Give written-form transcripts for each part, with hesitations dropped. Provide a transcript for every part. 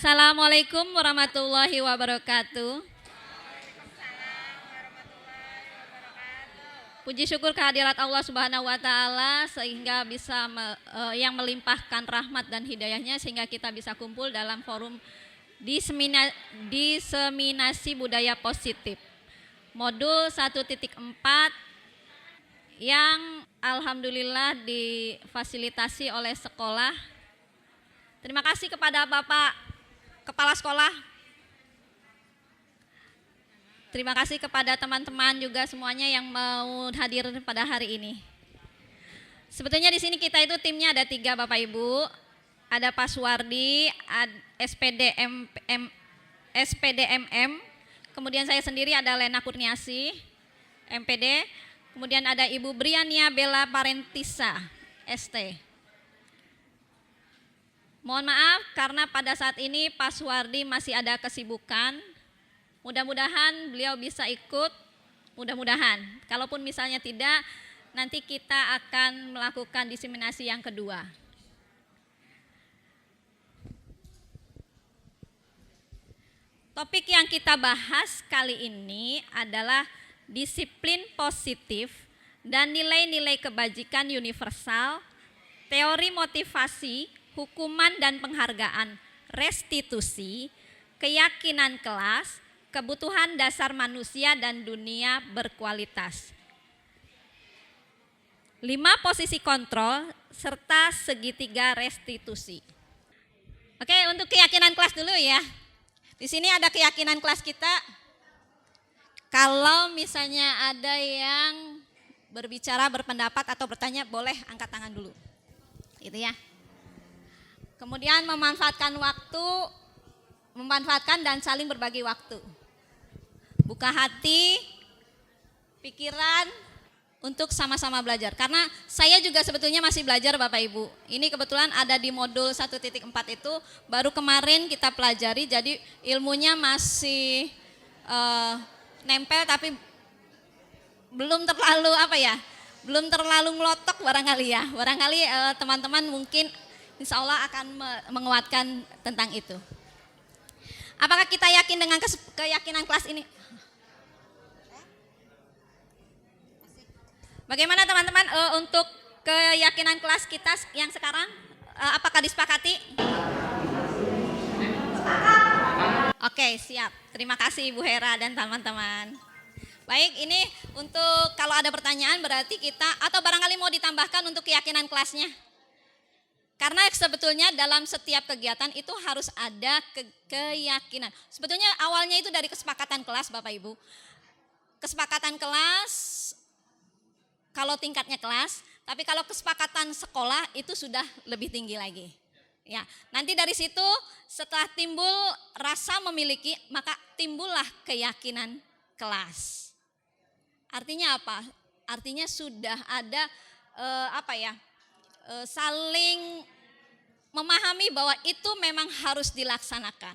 Assalamualaikum warahmatullahi wabarakatuh. Puji syukur kehadirat Allah Subhanahu wa taala sehingga bisa yang melimpahkan rahmat dan hidayahnya sehingga kita bisa kumpul dalam forum diseminasi budaya positif. Modul 1.4 yang alhamdulillah difasilitasi oleh sekolah. Terima kasih kepada Bapak Kepala Sekolah. Terima kasih kepada teman-teman juga semuanya yang mau hadir pada hari ini. Sebetulnya di sini kita itu timnya ada 3 Bapak Ibu. Ada Pak Suwardi, SPDMM, kemudian saya sendiri ada Lena Kurniasi, MPD, kemudian ada Ibu Briania Bella Parentisa, ST. Mohon maaf karena pada saat ini Pak Suwardi masih ada kesibukan. Mudah-mudahan beliau bisa ikut, mudah-mudahan. Kalaupun misalnya tidak, nanti kita akan melakukan diseminasi yang kedua. Topik yang kita bahas kali ini adalah disiplin positif dan nilai-nilai kebajikan universal, teori motivasi, hukuman dan penghargaan, restitusi, keyakinan kelas, kebutuhan dasar manusia dan dunia berkualitas. 5 posisi kontrol serta segitiga restitusi. Oke, untuk keyakinan kelas dulu ya. Di sini ada keyakinan kelas kita. Kalau misalnya ada yang berbicara, berpendapat atau bertanya, boleh angkat tangan dulu. Gitu ya. Kemudian memanfaatkan dan saling berbagi waktu. Buka hati, pikiran untuk sama-sama belajar. Karena saya juga sebetulnya masih belajar Bapak Ibu. Ini kebetulan ada di modul 1.4 itu baru kemarin kita pelajari, jadi ilmunya masih nempel tapi belum terlalu melotok barangkali ya. Barangkali teman-teman mungkin insya Allah akan menguatkan tentang itu. Apakah kita yakin dengan keyakinan kelas ini? Bagaimana teman-teman untuk keyakinan kelas kita yang sekarang? Apakah disepakati? Oke, siap. Terima kasih Ibu Hera dan teman-teman. Baik, ini untuk kalau ada pertanyaan berarti kita atau barangkali mau ditambahkan untuk keyakinan kelasnya. Karena sebetulnya dalam setiap kegiatan itu harus ada keyakinan. Sebetulnya awalnya itu dari kesepakatan kelas Bapak Ibu. Kesepakatan kelas kalau tingkatnya kelas, tapi kalau kesepakatan sekolah itu sudah lebih tinggi lagi. Ya, nanti dari situ setelah timbul rasa memiliki, maka timbullah keyakinan kelas. Artinya apa? Artinya sudah ada saling memahami bahwa itu memang harus dilaksanakan.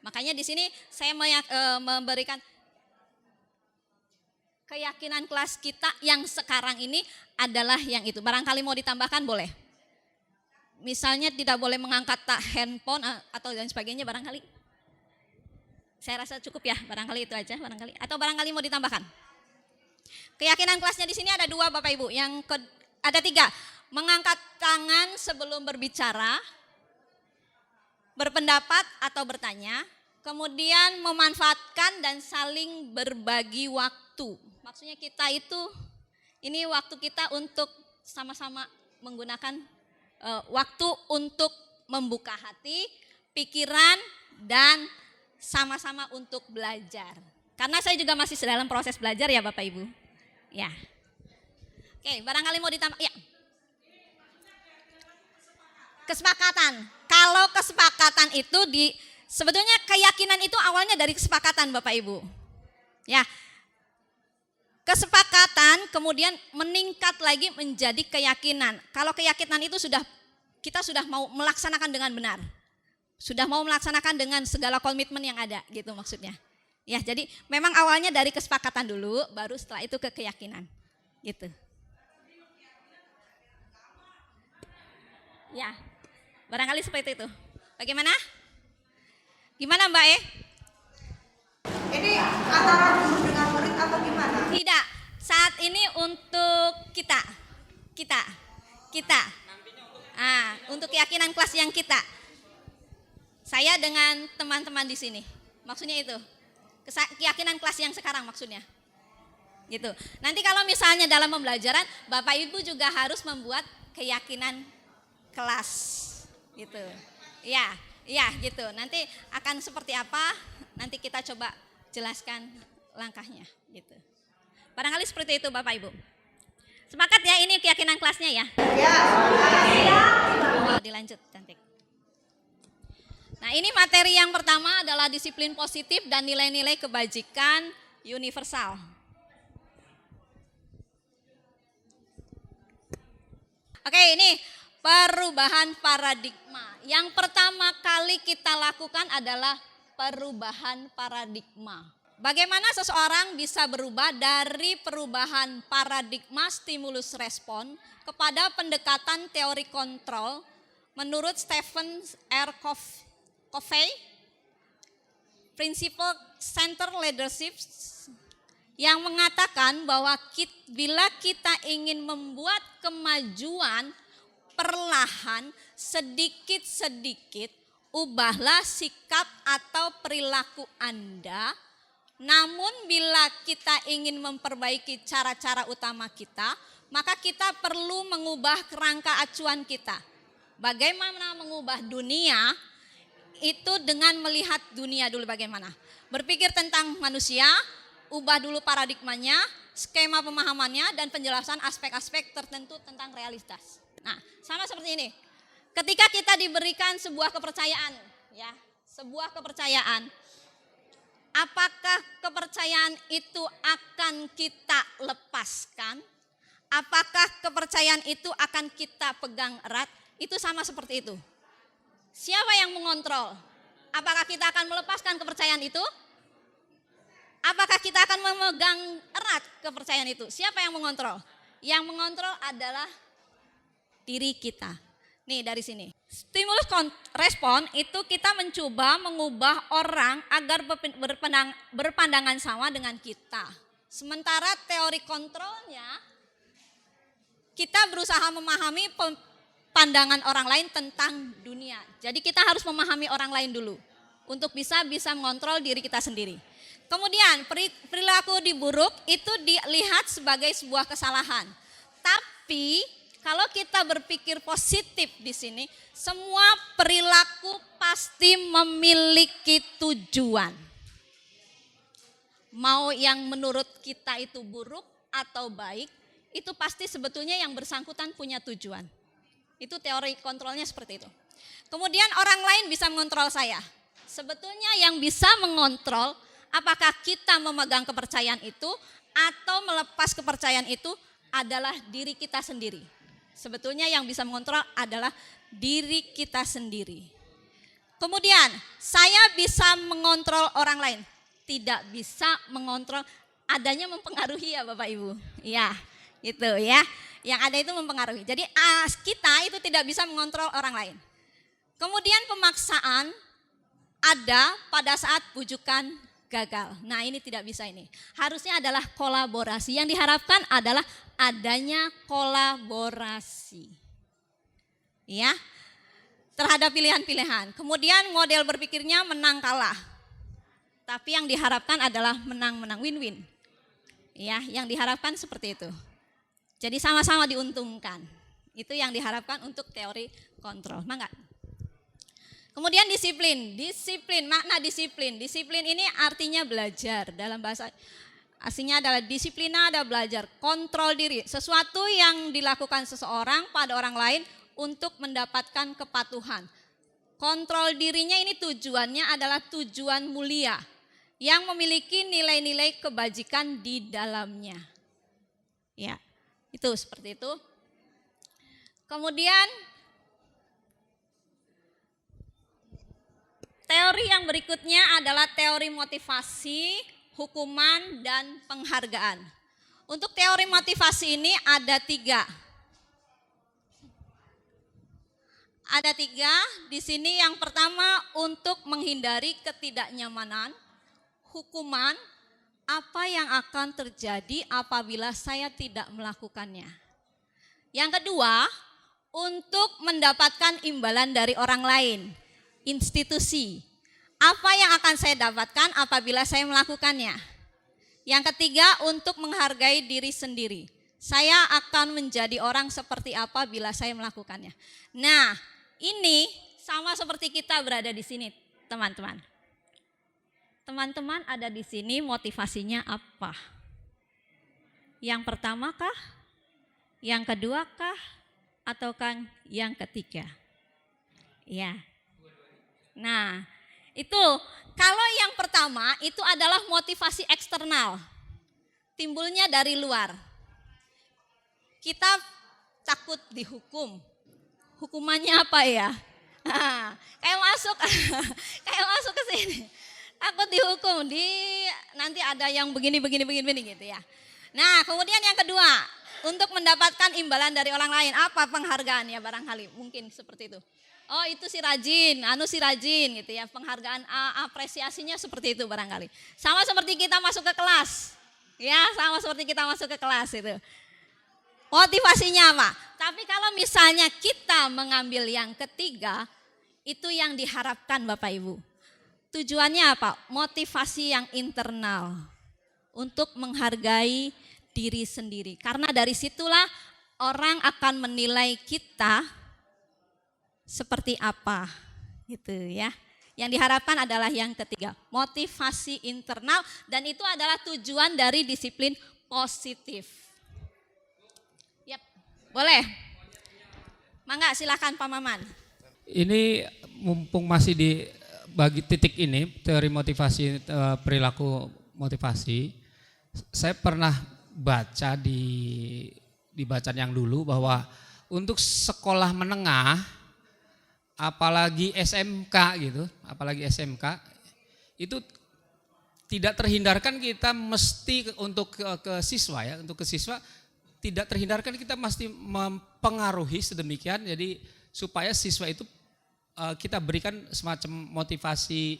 Makanya di sini saya memberikan keyakinan kelas kita yang sekarang ini adalah yang itu. Barangkali mau ditambahkan boleh. Misalnya tidak boleh mengangkat handphone atau dan sebagainya barangkali. Saya rasa cukup ya, barangkali itu aja barangkali. Atau barangkali mau ditambahkan. Keyakinan kelasnya di sini ada 2 Bapak Ibu. Ada 3. Mengangkat tangan sebelum berbicara, berpendapat atau bertanya, kemudian memanfaatkan dan saling berbagi waktu. Maksudnya kita itu, ini waktu kita untuk sama-sama menggunakan waktu untuk membuka hati, pikiran, dan sama-sama untuk belajar. Karena saya juga masih dalam proses belajar ya Bapak Ibu. Ya. Oke, barangkali mau ditambah. Ya. Kesepakatan. Kalau kesepakatan itu sebetulnya keyakinan itu awalnya dari kesepakatan Bapak Ibu. Ya. Kesepakatan kemudian meningkat lagi menjadi keyakinan. Kalau keyakinan itu kita sudah mau melaksanakan dengan benar. Sudah mau melaksanakan dengan segala komitmen yang ada gitu maksudnya. Ya, jadi memang awalnya dari kesepakatan dulu, baru setelah itu ke keyakinan. Gitu. Ya. Barangkali seperti itu. Bagaimana? Gimana Mbak E? Ini antara guru dengan murid atau gimana? Tidak, saat ini untuk kita. Untuk keyakinan kelas yang kita. Saya dengan teman-teman di sini. Maksudnya itu. Keyakinan kelas yang sekarang maksudnya. Gitu. Nanti kalau misalnya dalam pembelajaran, Bapak Ibu juga harus membuat keyakinan kelas. Gitu. Iya, gitu. Nanti akan seperti apa? Nanti kita coba jelaskan langkahnya, gitu. Barangkali seperti itu Bapak Ibu. Sepakat ya, ini keyakinan kelasnya ya? Ya. Oh, dilanjut, cantik. Nah, ini materi yang pertama adalah disiplin positif dan nilai-nilai kebajikan universal. Oke, ini perubahan paradigma. Yang pertama kali kita lakukan adalah perubahan paradigma. Bagaimana seseorang bisa berubah dari perubahan paradigma stimulus respon kepada pendekatan teori kontrol menurut Stephen R. Covey, Principle Center Leadership, yang mengatakan bahwa bila kita ingin membuat kemajuan perlahan sedikit-sedikit, ubahlah sikap atau perilaku Anda. Namun bila kita ingin memperbaiki cara-cara utama kita, maka kita perlu mengubah kerangka acuan kita. Bagaimana mengubah dunia? Itu dengan melihat dunia dulu bagaimana. Berpikir tentang manusia, ubah dulu paradigmanya, skema pemahamannya, dan penjelasan aspek-aspek tertentu tentang realitas. Nah, sama seperti ini. Ketika kita diberikan sebuah kepercayaan, ya, sebuah kepercayaan, apakah kepercayaan itu akan kita lepaskan? Apakah kepercayaan itu akan kita pegang erat? Itu sama seperti itu. Siapa yang mengontrol? Apakah kita akan melepaskan kepercayaan itu? Apakah kita akan memegang erat kepercayaan itu? Siapa yang mengontrol? Yang mengontrol adalah diri kita. Nih dari sini. Stimulus respon itu kita mencoba mengubah orang agar berpandangan sama dengan kita. Sementara teori kontrolnya, kita berusaha memahami pandangan orang lain tentang dunia. Jadi kita harus memahami orang lain dulu untuk bisa mengontrol diri kita sendiri. Kemudian perilaku buruk itu dilihat sebagai sebuah kesalahan. Tapi kalau kita berpikir positif di sini, semua perilaku pasti memiliki tujuan. Mau yang menurut kita itu buruk atau baik, itu pasti sebetulnya yang bersangkutan punya tujuan. Itu teori kontrolnya seperti itu. Kemudian orang lain bisa mengontrol saya. Sebetulnya yang bisa mengontrol apakah kita memegang kepercayaan itu atau melepas kepercayaan itu adalah diri kita sendiri. Sebetulnya yang bisa mengontrol adalah diri kita sendiri. Kemudian saya bisa mengontrol orang lain. Tidak bisa mengontrol, adanya mempengaruhi ya Bapak Ibu. Ya, gitu ya. Yang ada itu mempengaruhi. Jadi kita itu tidak bisa mengontrol orang lain. Kemudian pemaksaan ada pada saat bujukan gagal. Nah ini tidak bisa ini. Harusnya adalah kolaborasi. Yang diharapkan adalah adanya kolaborasi. Ya. Terhadap pilihan-pilihan. Kemudian model berpikirnya menang kalah. Tapi yang diharapkan adalah menang-menang, win-win. Ya, yang diharapkan seperti itu. Jadi sama-sama diuntungkan. Itu yang diharapkan untuk teori kontrol. Mangga. Kemudian disiplin, makna disiplin. Disiplin ini artinya belajar. Dalam bahasa aslinya adalah disiplina, ada belajar, kontrol diri. Sesuatu yang dilakukan seseorang pada orang lain untuk mendapatkan kepatuhan. Kontrol dirinya ini tujuannya adalah tujuan mulia yang memiliki nilai-nilai kebajikan di dalamnya. Ya, itu seperti itu. Kemudian teori yang berikutnya adalah teori motivasi, hukuman, dan penghargaan. Untuk teori motivasi ini ada 3. Ada 3 di sini. Yang pertama untuk menghindari ketidaknyamanan, hukuman, apa yang akan terjadi apabila saya tidak melakukannya. Yang kedua, untuk mendapatkan imbalan dari orang lain, institusi. Apa yang akan saya dapatkan apabila saya melakukannya. Yang ketiga, untuk menghargai diri sendiri. Saya akan menjadi orang seperti apa bila saya melakukannya. Nah, ini sama seperti kita berada di sini, teman-teman. Teman-teman ada di sini motivasinya apa? Yang pertama kah? Yang kedua kah? Ataukah yang ketiga? Ya. Nah, itu kalau yang pertama itu adalah motivasi eksternal. Timbulnya dari luar. Kita takut dihukum. Hukumannya apa ya? Kayak masuk ke sini. Takut dihukum, nanti ada yang begini gitu ya. Nah, kemudian yang kedua, untuk mendapatkan imbalan dari orang lain, apa penghargaannya barangkali? Mungkin seperti itu. Oh, itu si rajin gitu ya. Penghargaan apresiasinya seperti itu barangkali. Sama seperti kita masuk ke kelas. Ya, sama seperti kita masuk ke kelas itu. Motivasinya apa? Tapi kalau misalnya kita mengambil yang ketiga, itu yang diharapkan Bapak Ibu. Tujuannya apa? Motivasi yang internal untuk menghargai diri sendiri. Karena dari situlah orang akan menilai kita seperti apa, gitu ya. Yang diharapkan adalah yang ketiga, motivasi internal, dan itu adalah tujuan dari disiplin positif. Yap, boleh. Mangga silakan Pak Maman. Ini mumpung masih di bagi titik ini, teori motivasi, perilaku motivasi, saya pernah baca di bacaan yang dulu bahwa untuk sekolah menengah, apalagi SMK gitu, itu tidak terhindarkan kita mesti untuk ke siswa ya, untuk ke siswa tidak terhindarkan kita mesti mempengaruhi sedemikian jadi supaya siswa itu kita berikan semacam motivasi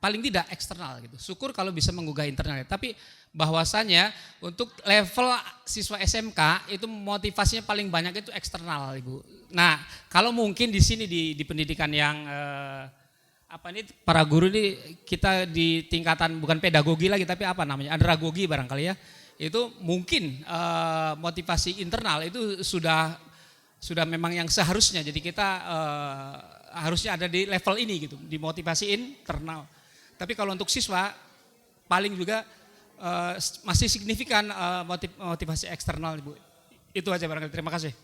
paling tidak eksternal gitu. Syukur kalau bisa menggugah internalnya. Tapi bahwasanya untuk level siswa SMK itu motivasinya paling banyak itu eksternal, Ibu. Nah, kalau mungkin di sini di pendidikan yang para guru ini kita di tingkatan bukan pedagogi lagi tapi apa namanya? Andragogi barangkali ya. Itu mungkin motivasi internal itu sudah memang yang seharusnya. Jadi kita harusnya ada di level ini gitu, di motivasi internal. Tapi kalau untuk siswa paling juga masih signifikan motivasi eksternal, Ibu. Itu aja barangkali. Terima kasih.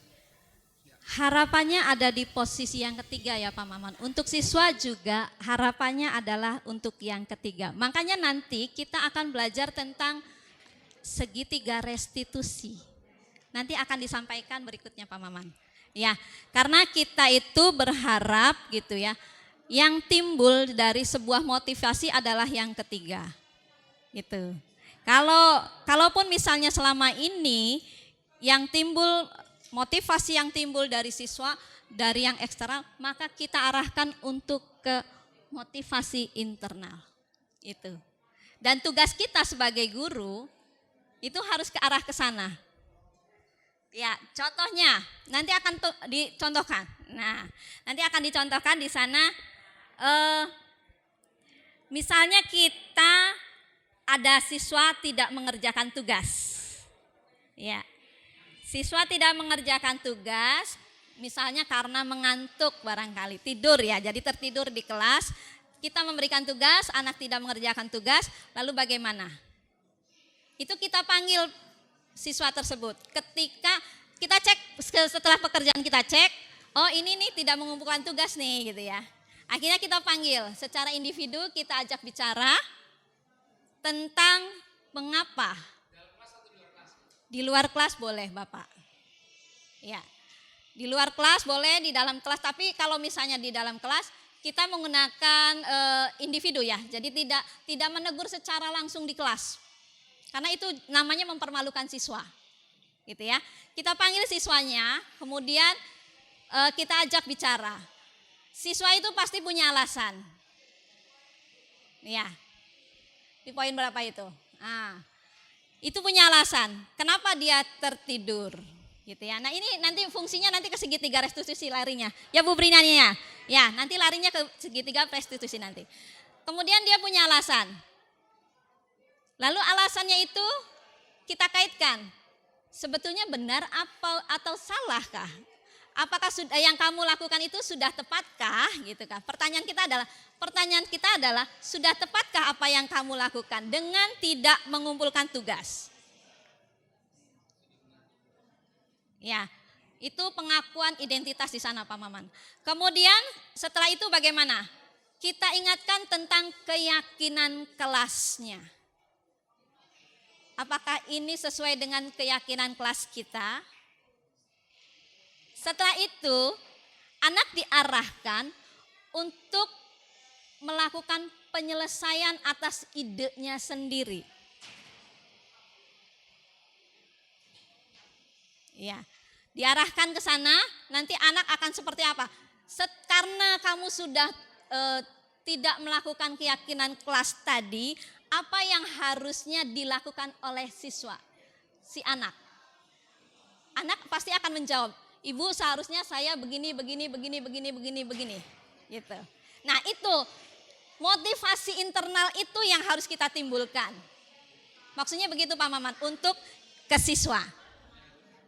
Harapannya ada di posisi yang ketiga ya Pak Maman. Untuk siswa juga harapannya adalah untuk yang ketiga. Makanya nanti kita akan belajar tentang segitiga restitusi. Nanti akan disampaikan berikutnya Pak Maman. Ya, karena kita itu berharap gitu ya, yang timbul dari sebuah motivasi adalah yang ketiga. Gitu. Kalaupun misalnya selama ini yang timbul motivasi yang timbul dari siswa dari yang eksternal, maka kita arahkan untuk ke motivasi internal. Itu. Dan tugas kita sebagai guru itu harus ke arah ke sana. Ya, contohnya nanti akan dicontohkan. Nah, nanti akan dicontohkan di sana. Misalnya kita ada siswa tidak mengerjakan tugas. Ya, siswa tidak mengerjakan tugas, misalnya karena mengantuk barangkali, tidur ya, jadi tertidur di kelas. Kita memberikan tugas, anak tidak mengerjakan tugas, lalu bagaimana? Itu kita panggil siswa tersebut. Ketika kita cek, setelah pekerjaan kita cek, oh ini nih tidak mengumpulkan tugas nih gitu ya. Akhirnya kita panggil secara individu, kita ajak bicara tentang mengapa. Di luar kelas boleh Bapak. Ya, di luar kelas boleh, di dalam kelas. Tapi kalau misalnya di dalam kelas kita menggunakan individu ya. Jadi tidak menegur secara langsung di kelas. Karena itu namanya mempermalukan siswa. Gitu ya. Kita panggil siswanya, kemudian kita ajak bicara. Siswa itu pasti punya alasan. Ya, di poin berapa itu? Itu punya alasan. Kenapa dia tertidur? Gitu ya. Nah ini nanti fungsinya nanti ke segitiga restitusi larinya. Ya Bu Brinania. Ya nanti larinya ke segitiga restitusi nanti. Kemudian dia punya alasan. Lalu alasannya itu kita kaitkan. Sebetulnya benar atau salahkah? Apakah yang kamu lakukan itu sudah tepatkah? Gitu kan. Pertanyaan kita adalah sudah tepatkah apa yang kamu lakukan dengan tidak mengumpulkan tugas? Ya, itu pengakuan identitas di sana Pak Maman. Kemudian setelah itu bagaimana? Kita ingatkan tentang keyakinan kelasnya. Apakah ini sesuai dengan keyakinan kelas kita? Setelah itu, anak diarahkan untuk melakukan penyelesaian atas idenya sendiri. Ya, diarahkan ke sana, nanti anak akan seperti apa? Karena kamu sudah tidak melakukan keyakinan kelas tadi, apa yang harusnya dilakukan oleh siswa, si anak? Anak pasti akan menjawab, Ibu seharusnya saya begini. Gitu. Nah itu motivasi internal itu yang harus kita timbulkan. Maksudnya begitu Pak Maman, untuk ke siswa.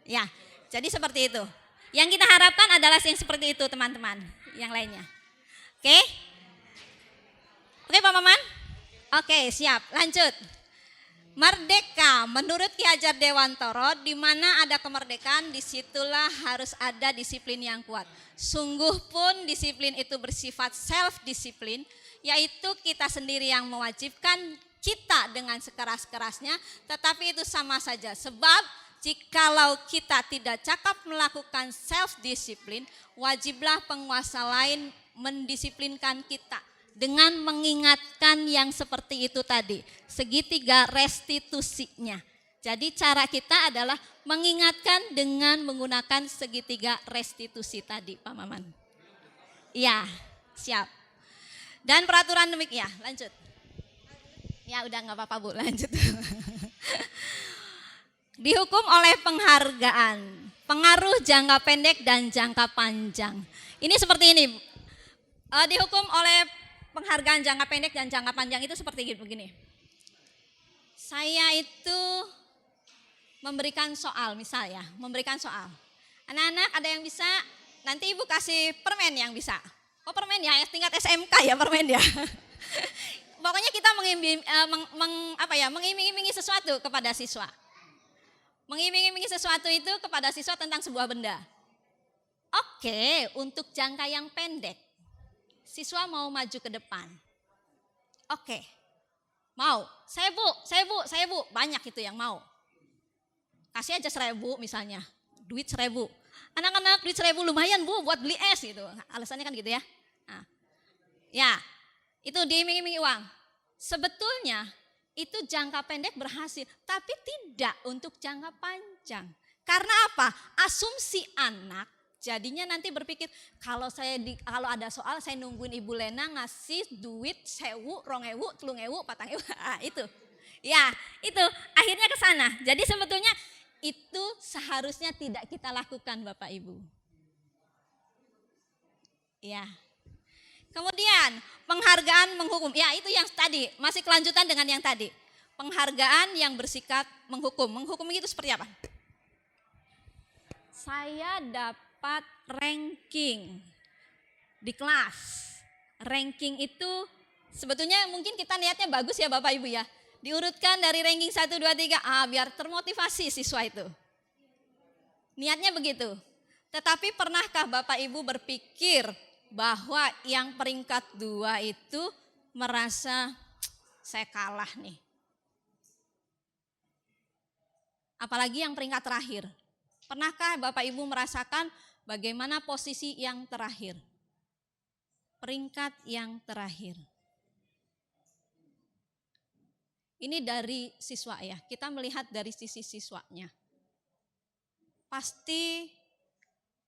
Ya, jadi seperti itu. Yang kita harapkan adalah yang seperti itu teman-teman, yang lainnya. Oke? Oke Pak Maman? Oke, siap. Lanjut. Merdeka menurut Ki Hajar Dewantoro, di mana ada kemerdekaan disitulah harus ada disiplin yang kuat. Sungguh pun disiplin itu bersifat self disiplin, yaitu kita sendiri yang mewajibkan kita dengan sekeras-kerasnya, tetapi itu sama saja. Sebab jikalau kita tidak cakap melakukan self disiplin, wajiblah penguasa lain mendisiplinkan kita. Dengan mengingatkan yang seperti itu tadi, segitiga restitusinya. Jadi cara kita adalah mengingatkan dengan menggunakan segitiga restitusi tadi Pak Maman. Iya, siap. Dan peraturan demikian, lanjut. Ya udah gak apa-apa Bu, lanjut. Dihukum oleh penghargaan, pengaruh jangka pendek dan jangka panjang. Ini seperti ini, dihukum oleh penghargaan jangka pendek dan jangka panjang itu seperti begini. Saya itu memberikan soal, misalnya, memberikan soal. Anak-anak ada yang bisa, nanti Ibu kasih permen yang bisa. Oh permen ya, tingkat SMK ya permen ya. Pokoknya kita mengiming-imingi sesuatu kepada siswa. Mengiming-imingi sesuatu itu kepada siswa tentang sebuah benda. Oke, untuk jangka yang pendek. Siswa mau maju ke depan. Oke. Mau. Saya bu. Banyak itu yang mau. Kasih aja 1.000 misalnya. Duit 1.000. Anak-anak duit 1.000 lumayan Bu buat beli es gitu. Alasannya kan gitu ya. Nah, ya, itu diiming-imingi uang. Sebetulnya itu jangka pendek berhasil. Tapi tidak untuk jangka panjang. Karena apa? Asumsi anak. Jadinya nanti berpikir kalau ada soal saya nungguin Ibu Lena ngasih duit 1.000, 2.000, 3.000, 4.000. Itu. Ya, itu akhirnya ke sana. Jadi sebetulnya itu seharusnya tidak kita lakukan Bapak Ibu. Ya. Kemudian penghargaan menghukum. Ya, itu yang tadi, masih kelanjutan dengan yang tadi. Penghargaan yang bersikap menghukum. Menghukum itu seperti apa? Saya dapat ranking di kelas. Ranking itu sebetulnya mungkin kita niatnya bagus ya Bapak Ibu ya. Diurutkan dari ranking 1, 2, 3, biar termotivasi siswa itu. Niatnya begitu. Tetapi pernahkah Bapak Ibu berpikir bahwa yang peringkat 2 itu merasa saya kalah nih. Apalagi yang peringkat terakhir. Pernahkah Bapak Ibu merasakan bagaimana posisi yang terakhir? Peringkat yang terakhir. Ini dari siswa ya, kita melihat dari sisi siswanya. Pasti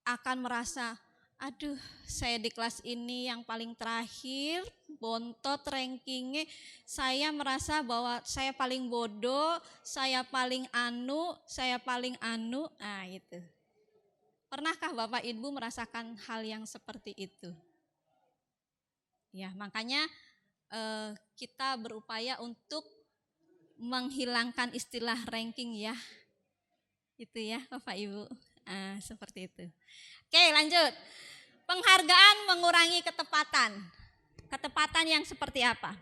akan merasa, aduh saya di kelas ini yang paling terakhir, bontot rankingnya, saya merasa bahwa saya paling bodoh, saya paling anu, nah itu. Pernahkah Bapak Ibu merasakan hal yang seperti itu? Ya, makanya kita berupaya untuk menghilangkan istilah ranking ya. Itu ya Bapak Ibu. Seperti itu. Oke, lanjut. Penghargaan mengurangi ketepatan. Ketepatan yang seperti apa?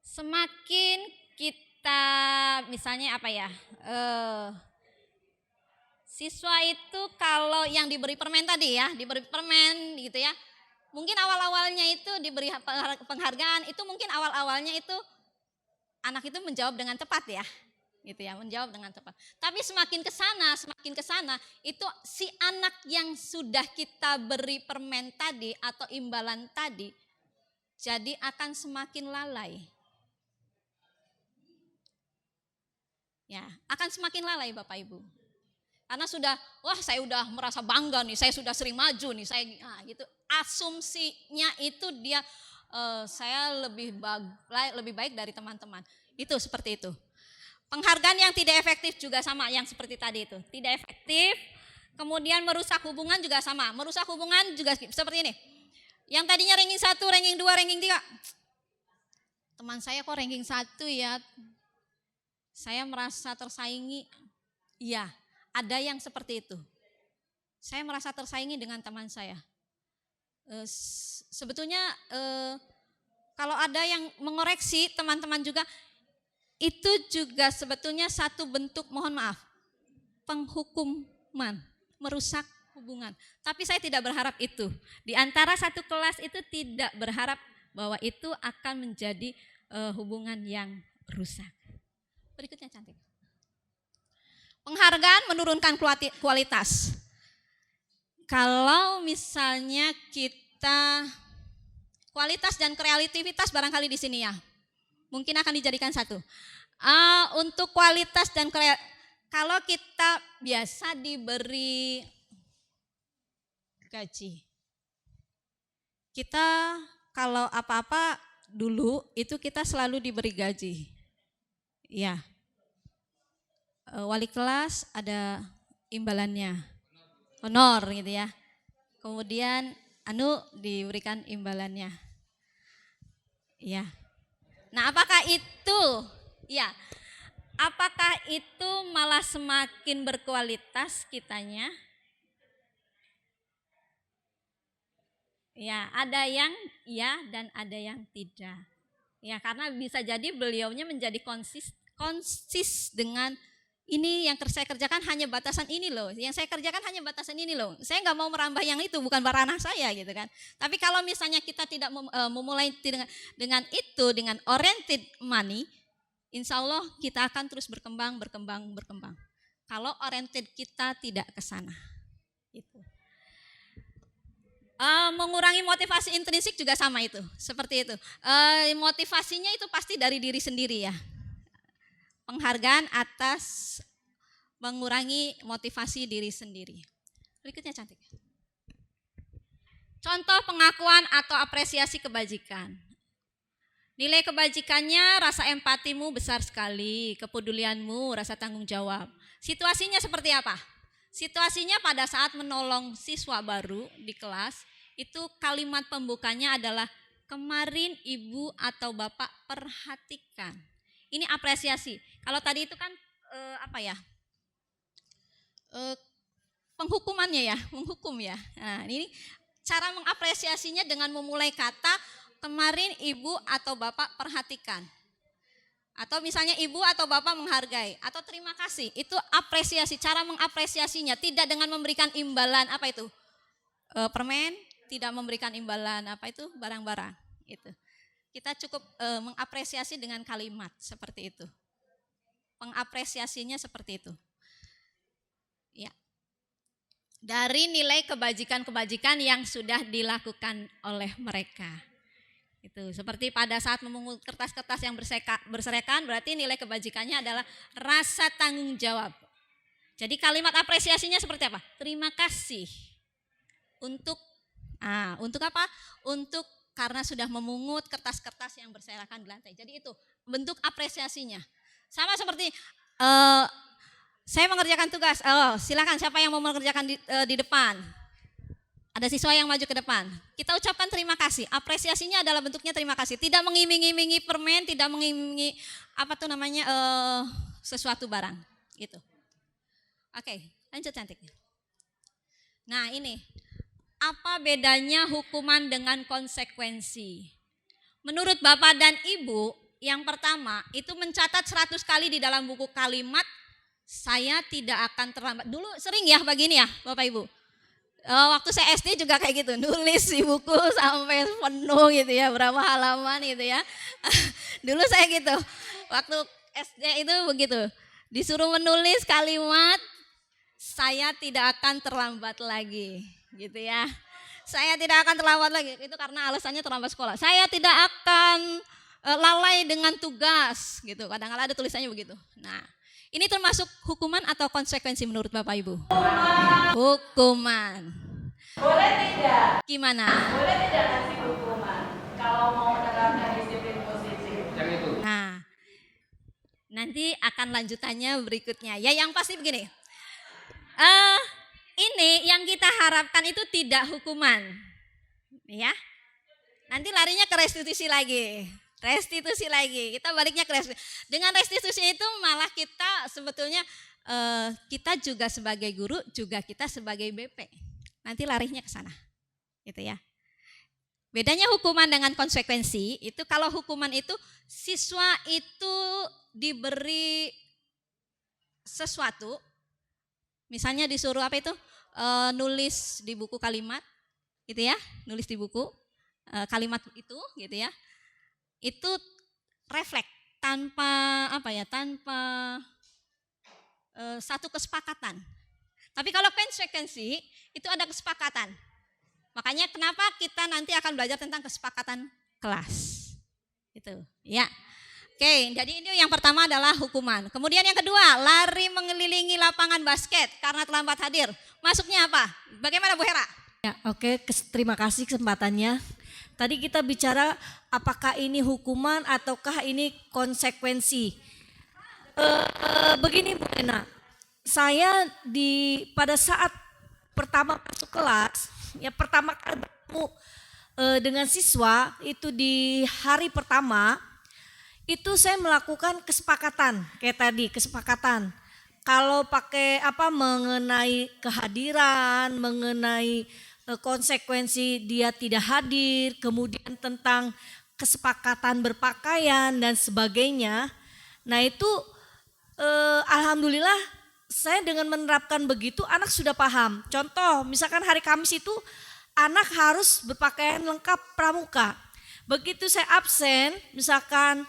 Semakin kita misalnya apa ya? Siswa itu kalau yang diberi permen tadi ya, diberi permen gitu ya. Mungkin awal-awalnya itu diberi penghargaan, itu mungkin awal-awalnya itu anak itu menjawab dengan tepat ya. Gitu ya, menjawab dengan tepat. Tapi semakin ke sana, itu si anak yang sudah kita beri permen tadi atau imbalan tadi, jadi akan semakin lalai. Ya, akan semakin lalai Bapak Ibu. Karena saya udah merasa bangga nih, saya sudah sering maju nih, gitu. Asumsinya itu dia saya lebih baik dari teman-teman. Itu seperti itu. Penghargaan yang tidak efektif juga sama yang seperti tadi itu. Tidak efektif, kemudian merusak hubungan juga sama. Merusak hubungan juga seperti ini. Yang tadinya ranking 1, ranking 2, ranking 3. Teman saya kok ranking 1 ya. Saya merasa tersaingi. Iya, ada yang seperti itu. Saya merasa tersaingi dengan teman saya. Sebetulnya kalau ada yang mengoreksi teman-teman juga, itu juga sebetulnya satu bentuk, mohon maaf, penghukuman, merusak hubungan. Tapi saya tidak berharap itu. Di antara satu kelas itu tidak berharap bahwa itu akan menjadi hubungan yang rusak. Berikutnya cantik. Penghargaan menurunkan kualitas. Kalau misalnya kita kualitas dan kreativitas barangkali di sini ya, mungkin akan dijadikan satu. Untuk kualitas dan kalau kita biasa diberi gaji, kita kalau apa-apa dulu itu kita selalu diberi gaji, ya. Wali kelas ada imbalannya, honor gitu ya. Kemudian diberikan imbalannya. Ya. Nah, apakah itu malah semakin berkualitas kitanya? Ya, ada yang iya dan ada yang tidak. Ya, karena bisa jadi beliaunya menjadi konsis dengan ini yang saya kerjakan hanya batasan ini loh. Yang saya kerjakan hanya batasan ini loh. Saya nggak mau merambah yang itu, bukan ranah saya gitu kan. Tapi kalau misalnya kita tidak memulai dengan itu, dengan oriented money, insya Allah kita akan terus berkembang. Kalau oriented kita tidak ke sana. Itu. Mengurangi motivasi intrinsik juga sama itu, seperti itu. Motivasinya itu pasti dari diri sendiri ya. Penghargaan atas mengurangi motivasi diri sendiri. Berikutnya cantik. Contoh pengakuan atau apresiasi kebajikan. Nilai kebajikannya rasa empatimu besar sekali, kepedulianmu, rasa tanggung jawab. Situasinya seperti apa? Situasinya pada saat menolong siswa baru di kelas, itu kalimat pembukanya adalah kemarin ibu atau bapak perhatikan. Ini apresiasi. Kalau tadi itu kan penghukumannya ya, menghukum ya. Nah, ini cara mengapresiasinya dengan memulai kata kemarin ibu atau bapak perhatikan. Atau misalnya ibu atau bapak menghargai atau terima kasih. Itu apresiasi, cara mengapresiasinya tidak dengan memberikan imbalan permen, tidak memberikan imbalan barang-barang itu. Kita cukup mengapresiasi dengan kalimat seperti itu. Pengapresiasinya seperti itu. Ya. Dari nilai kebajikan-kebajikan yang sudah dilakukan oleh mereka. Itu seperti pada saat memungut kertas-kertas yang berserakan, berarti nilai kebajikannya adalah rasa tanggung jawab. Jadi kalimat apresiasinya seperti apa? Terima kasih. Untuk apa? Untuk karena sudah memungut kertas-kertas yang berserakan di lantai. Jadi itu bentuk apresiasinya. Sama seperti saya mengerjakan tugas. Silakan siapa yang mau mengerjakan di depan. Ada siswa yang maju ke depan. Kita ucapkan terima kasih. Apresiasinya adalah bentuknya terima kasih. Tidak mengiming-imingi permen, tidak mengiming-imingi sesuatu barang. Gitu. Oke, lanjut cantiknya. Nah ini, apa bedanya hukuman dengan konsekuensi? Menurut Bapak dan Ibu, yang pertama itu mencatat 100 kali di dalam buku kalimat, saya tidak akan terlambat. Dulu sering ya begini ya Bapak Ibu. Waktu saya SD juga kayak gitu, nulis di buku sampai penuh gitu ya, berapa halaman gitu ya. Dulu saya gitu, waktu SD itu begitu, disuruh menulis kalimat, saya tidak akan terlambat lagi, gitu ya. Saya tidak akan terlambat lagi, itu karena alasannya terlambat sekolah. Saya tidak akan lalai dengan tugas, gitu. Kadang-kadang ada tulisannya begitu. Nah, ini termasuk hukuman atau konsekuensi menurut Bapak Ibu? Hukuman. Boleh tidak? Gimana? Boleh tidak kasih hukuman kalau mau menerapkan disiplin positif? Yang itu. Nah, nanti akan lanjutannya berikutnya. Ya yang pasti begini. Ini yang kita harapkan itu tidak hukuman. Ya. Nanti larinya ke restitusi lagi. Restitusi lagi. Kita baliknya ke restitusi. Dengan restitusi itu malah kita sebetulnya kita juga sebagai guru, juga kita sebagai BP. Nanti larinya ke sana. Gitu ya. Bedanya hukuman dengan konsekuensi, itu kalau hukuman itu siswa itu diberi sesuatu, misalnya disuruh apa itu, nulis di buku kalimat, gitu ya, nulis di buku kalimat itu, gitu ya, itu refleks tanpa tanpa satu kesepakatan. Tapi kalau konsekuensi itu ada kesepakatan. Makanya kenapa kita nanti akan belajar tentang kesepakatan kelas. Itu, ya. Oke, jadi ini yang pertama adalah hukuman. Kemudian yang kedua, lari mengelilingi lapangan basket karena terlambat hadir. Masuknya apa? Bagaimana Bu Hera? Ya, oke, terima kasih kesempatannya. Tadi kita bicara apakah ini hukuman ataukah ini konsekuensi. Begini Bu Ena, saya pada saat pertama masuk kelas, ya pertama kali bertemu dengan siswa itu di hari pertama, itu saya melakukan kesepakatan, kayak tadi kesepakatan. Kalau pakai mengenai kehadiran, mengenai konsekuensi dia tidak hadir, kemudian tentang kesepakatan berpakaian dan sebagainya. Nah itu alhamdulillah saya dengan menerapkan begitu anak sudah paham. Contoh misalkan hari Kamis itu anak harus berpakaian lengkap pramuka. Begitu saya absen misalkan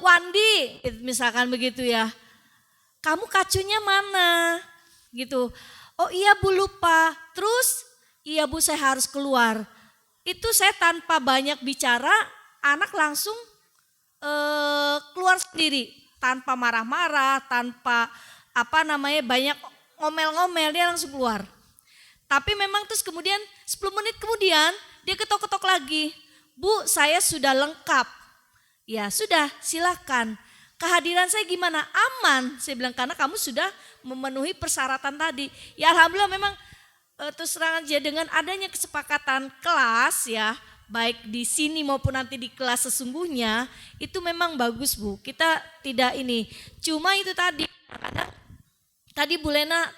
Wandi misalkan begitu ya. Kamu kacunya mana? Gitu. Oh iya Bu lupa. Terus iya Bu saya harus keluar. Itu saya tanpa banyak bicara anak langsung keluar sendiri. Tanpa marah-marah, tanpa banyak ngomel-ngomel, dia langsung keluar. Tapi memang terus kemudian 10 menit kemudian dia ketok-ketok lagi. Bu saya sudah lengkap. Ya sudah silakan. Kehadiran saya gimana? Aman. Saya bilang karena kamu sudah memenuhi persyaratan tadi. Ya alhamdulillah memang terus terang aja dengan adanya kesepakatan kelas ya. Baik di sini maupun nanti di kelas sesungguhnya. Itu memang bagus Bu. Kita tidak ini. Cuma itu tadi. Tadi Bu Lena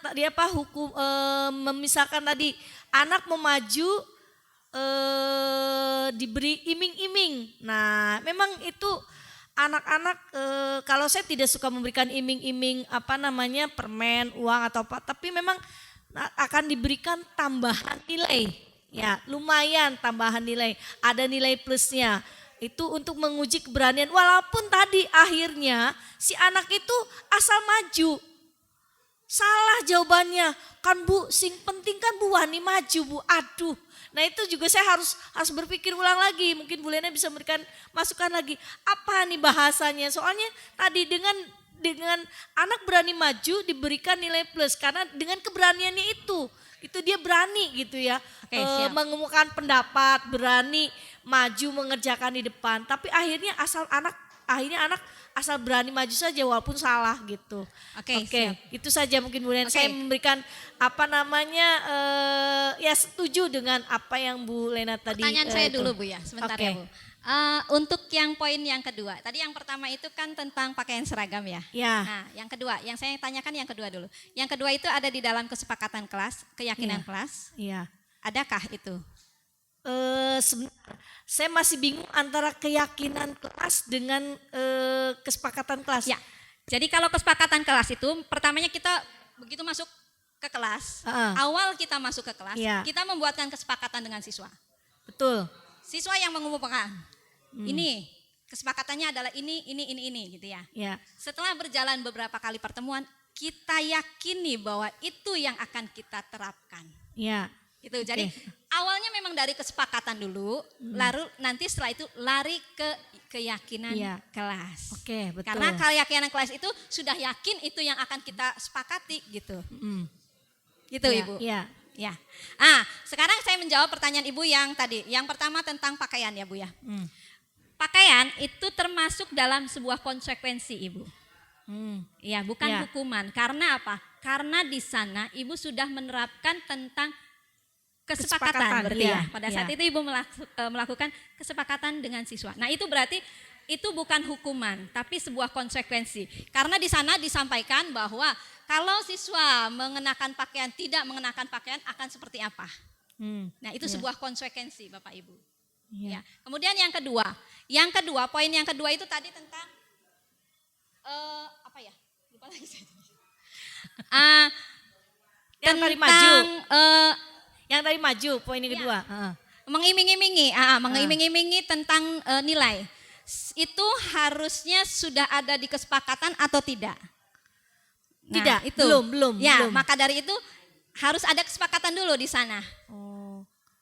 memisahkan tadi anak mau maju diberi iming-iming. Nah, memang itu anak-anak kalau saya tidak suka memberikan iming-iming permen, uang atau apa, tapi memang akan diberikan tambahan nilai. Ya, lumayan tambahan nilai. Ada nilai plusnya. Itu untuk menguji keberanian walaupun tadi akhirnya si anak itu asal maju. Salah jawabannya. Kan Bu, sing penting kan Bu Wani maju Bu. Aduh. Nah itu juga saya harus berpikir ulang lagi. Mungkin Bu Lena bisa memberikan masukan lagi. Apa nih bahasanya? Soalnya tadi dengan dengan anak berani maju diberikan nilai plus karena dengan keberaniannya itu dia berani gitu ya. Oke, siap. Mengemukakan pendapat, berani maju mengerjakan di depan. Tapi akhirnya anak asal berani maju saja walaupun salah gitu. Oke, siap. Itu saja mungkin Bu Lena. Oke. Saya memberikan ya setuju dengan apa yang Bu Lena tadi. Pertanyaan saya itu. dulu Bu ya, sebentar Oke. ya Bu. Untuk yang poin yang kedua, tadi yang pertama itu kan tentang pakaian seragam ya. Ya. Nah, yang kedua, yang saya tanyakan yang kedua dulu. Yang kedua itu ada di dalam kesepakatan kelas, keyakinan Iya. kelas. Iya. Adakah itu? Sebentar, saya masih bingung antara keyakinan kelas dengan kesepakatan kelas. Ya. Jadi kalau kesepakatan kelas itu pertamanya kita begitu masuk ke kelas, awal kita masuk ke kelas, Iya. kita membuatkan kesepakatan dengan siswa. Betul. Siswa yang mengumumkan. Ini kesepakatannya adalah ini gitu ya. Ya. Setelah berjalan beberapa kali pertemuan, kita yakini bahwa itu yang akan kita terapkan. Ya. Itu. Jadi awalnya memang dari kesepakatan dulu, lalu nanti setelah itu lari ke keyakinan Iya. kelas. Oke, betul. Karena keyakinan kelas itu sudah yakin itu yang akan kita sepakati gitu. Gitu Ya, Ibu. ya. Ya. Sekarang saya menjawab pertanyaan Ibu yang tadi. Yang pertama tentang pakaian ya Bu ya. Pakaian itu termasuk dalam sebuah konsekuensi Ibu. Ya, bukan Ya. hukuman. Karena apa? Karena di sana Ibu sudah menerapkan tentang kesepakatan berarti ya. ya, Pada ya. saat itu Ibu melakukan kesepakatan dengan siswa. Nah, itu berarti itu bukan hukuman, tapi sebuah konsekuensi. Karena di sana disampaikan bahwa kalau siswa mengenakan pakaian, tidak mengenakan pakaian akan seperti apa. Nah, itu sebuah konsekuensi Bapak Ibu. Ya. Kemudian yang kedua, poin yang kedua itu tadi tentang apa ya? Lupa lagi saya. Yang tadi maju. Yang tadi maju, poin yang kedua. Mengiming-imingi tentang nilai. Itu harusnya sudah ada di kesepakatan atau tidak? Nah, Tidak, itu. belum. Ya, maka dari itu harus ada kesepakatan dulu di sana.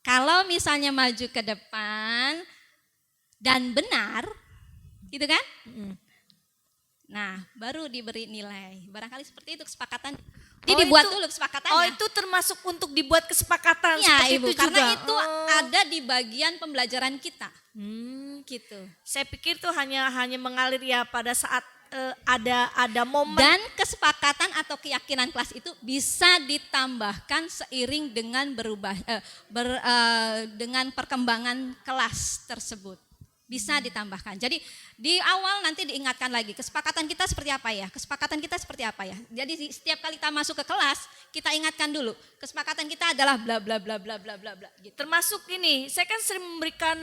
Kalau misalnya maju ke depan dan benar, gitu kan? Nah, baru diberi nilai. Barangkali seperti itu kesepakatan. Jadi dibuat dulu kesepakatannya. Oh, itu termasuk untuk dibuat kesepakatan ya, seperti Ibu, itu karena juga. itu ada di bagian pembelajaran kita. Gitu. Saya pikir tuh hanya mengalir ya pada saat ada momen. Dan kesepakatan atau keyakinan kelas itu bisa ditambahkan seiring dengan dengan perkembangan kelas tersebut. Bisa ditambahkan. Jadi di awal nanti diingatkan lagi kesepakatan kita seperti apa ya? Kesepakatan kita seperti apa ya? Jadi setiap kali kita masuk ke kelas, kita ingatkan dulu kesepakatan kita adalah bla bla bla bla bla bla bla gitu. Termasuk ini, saya kan sering memberikan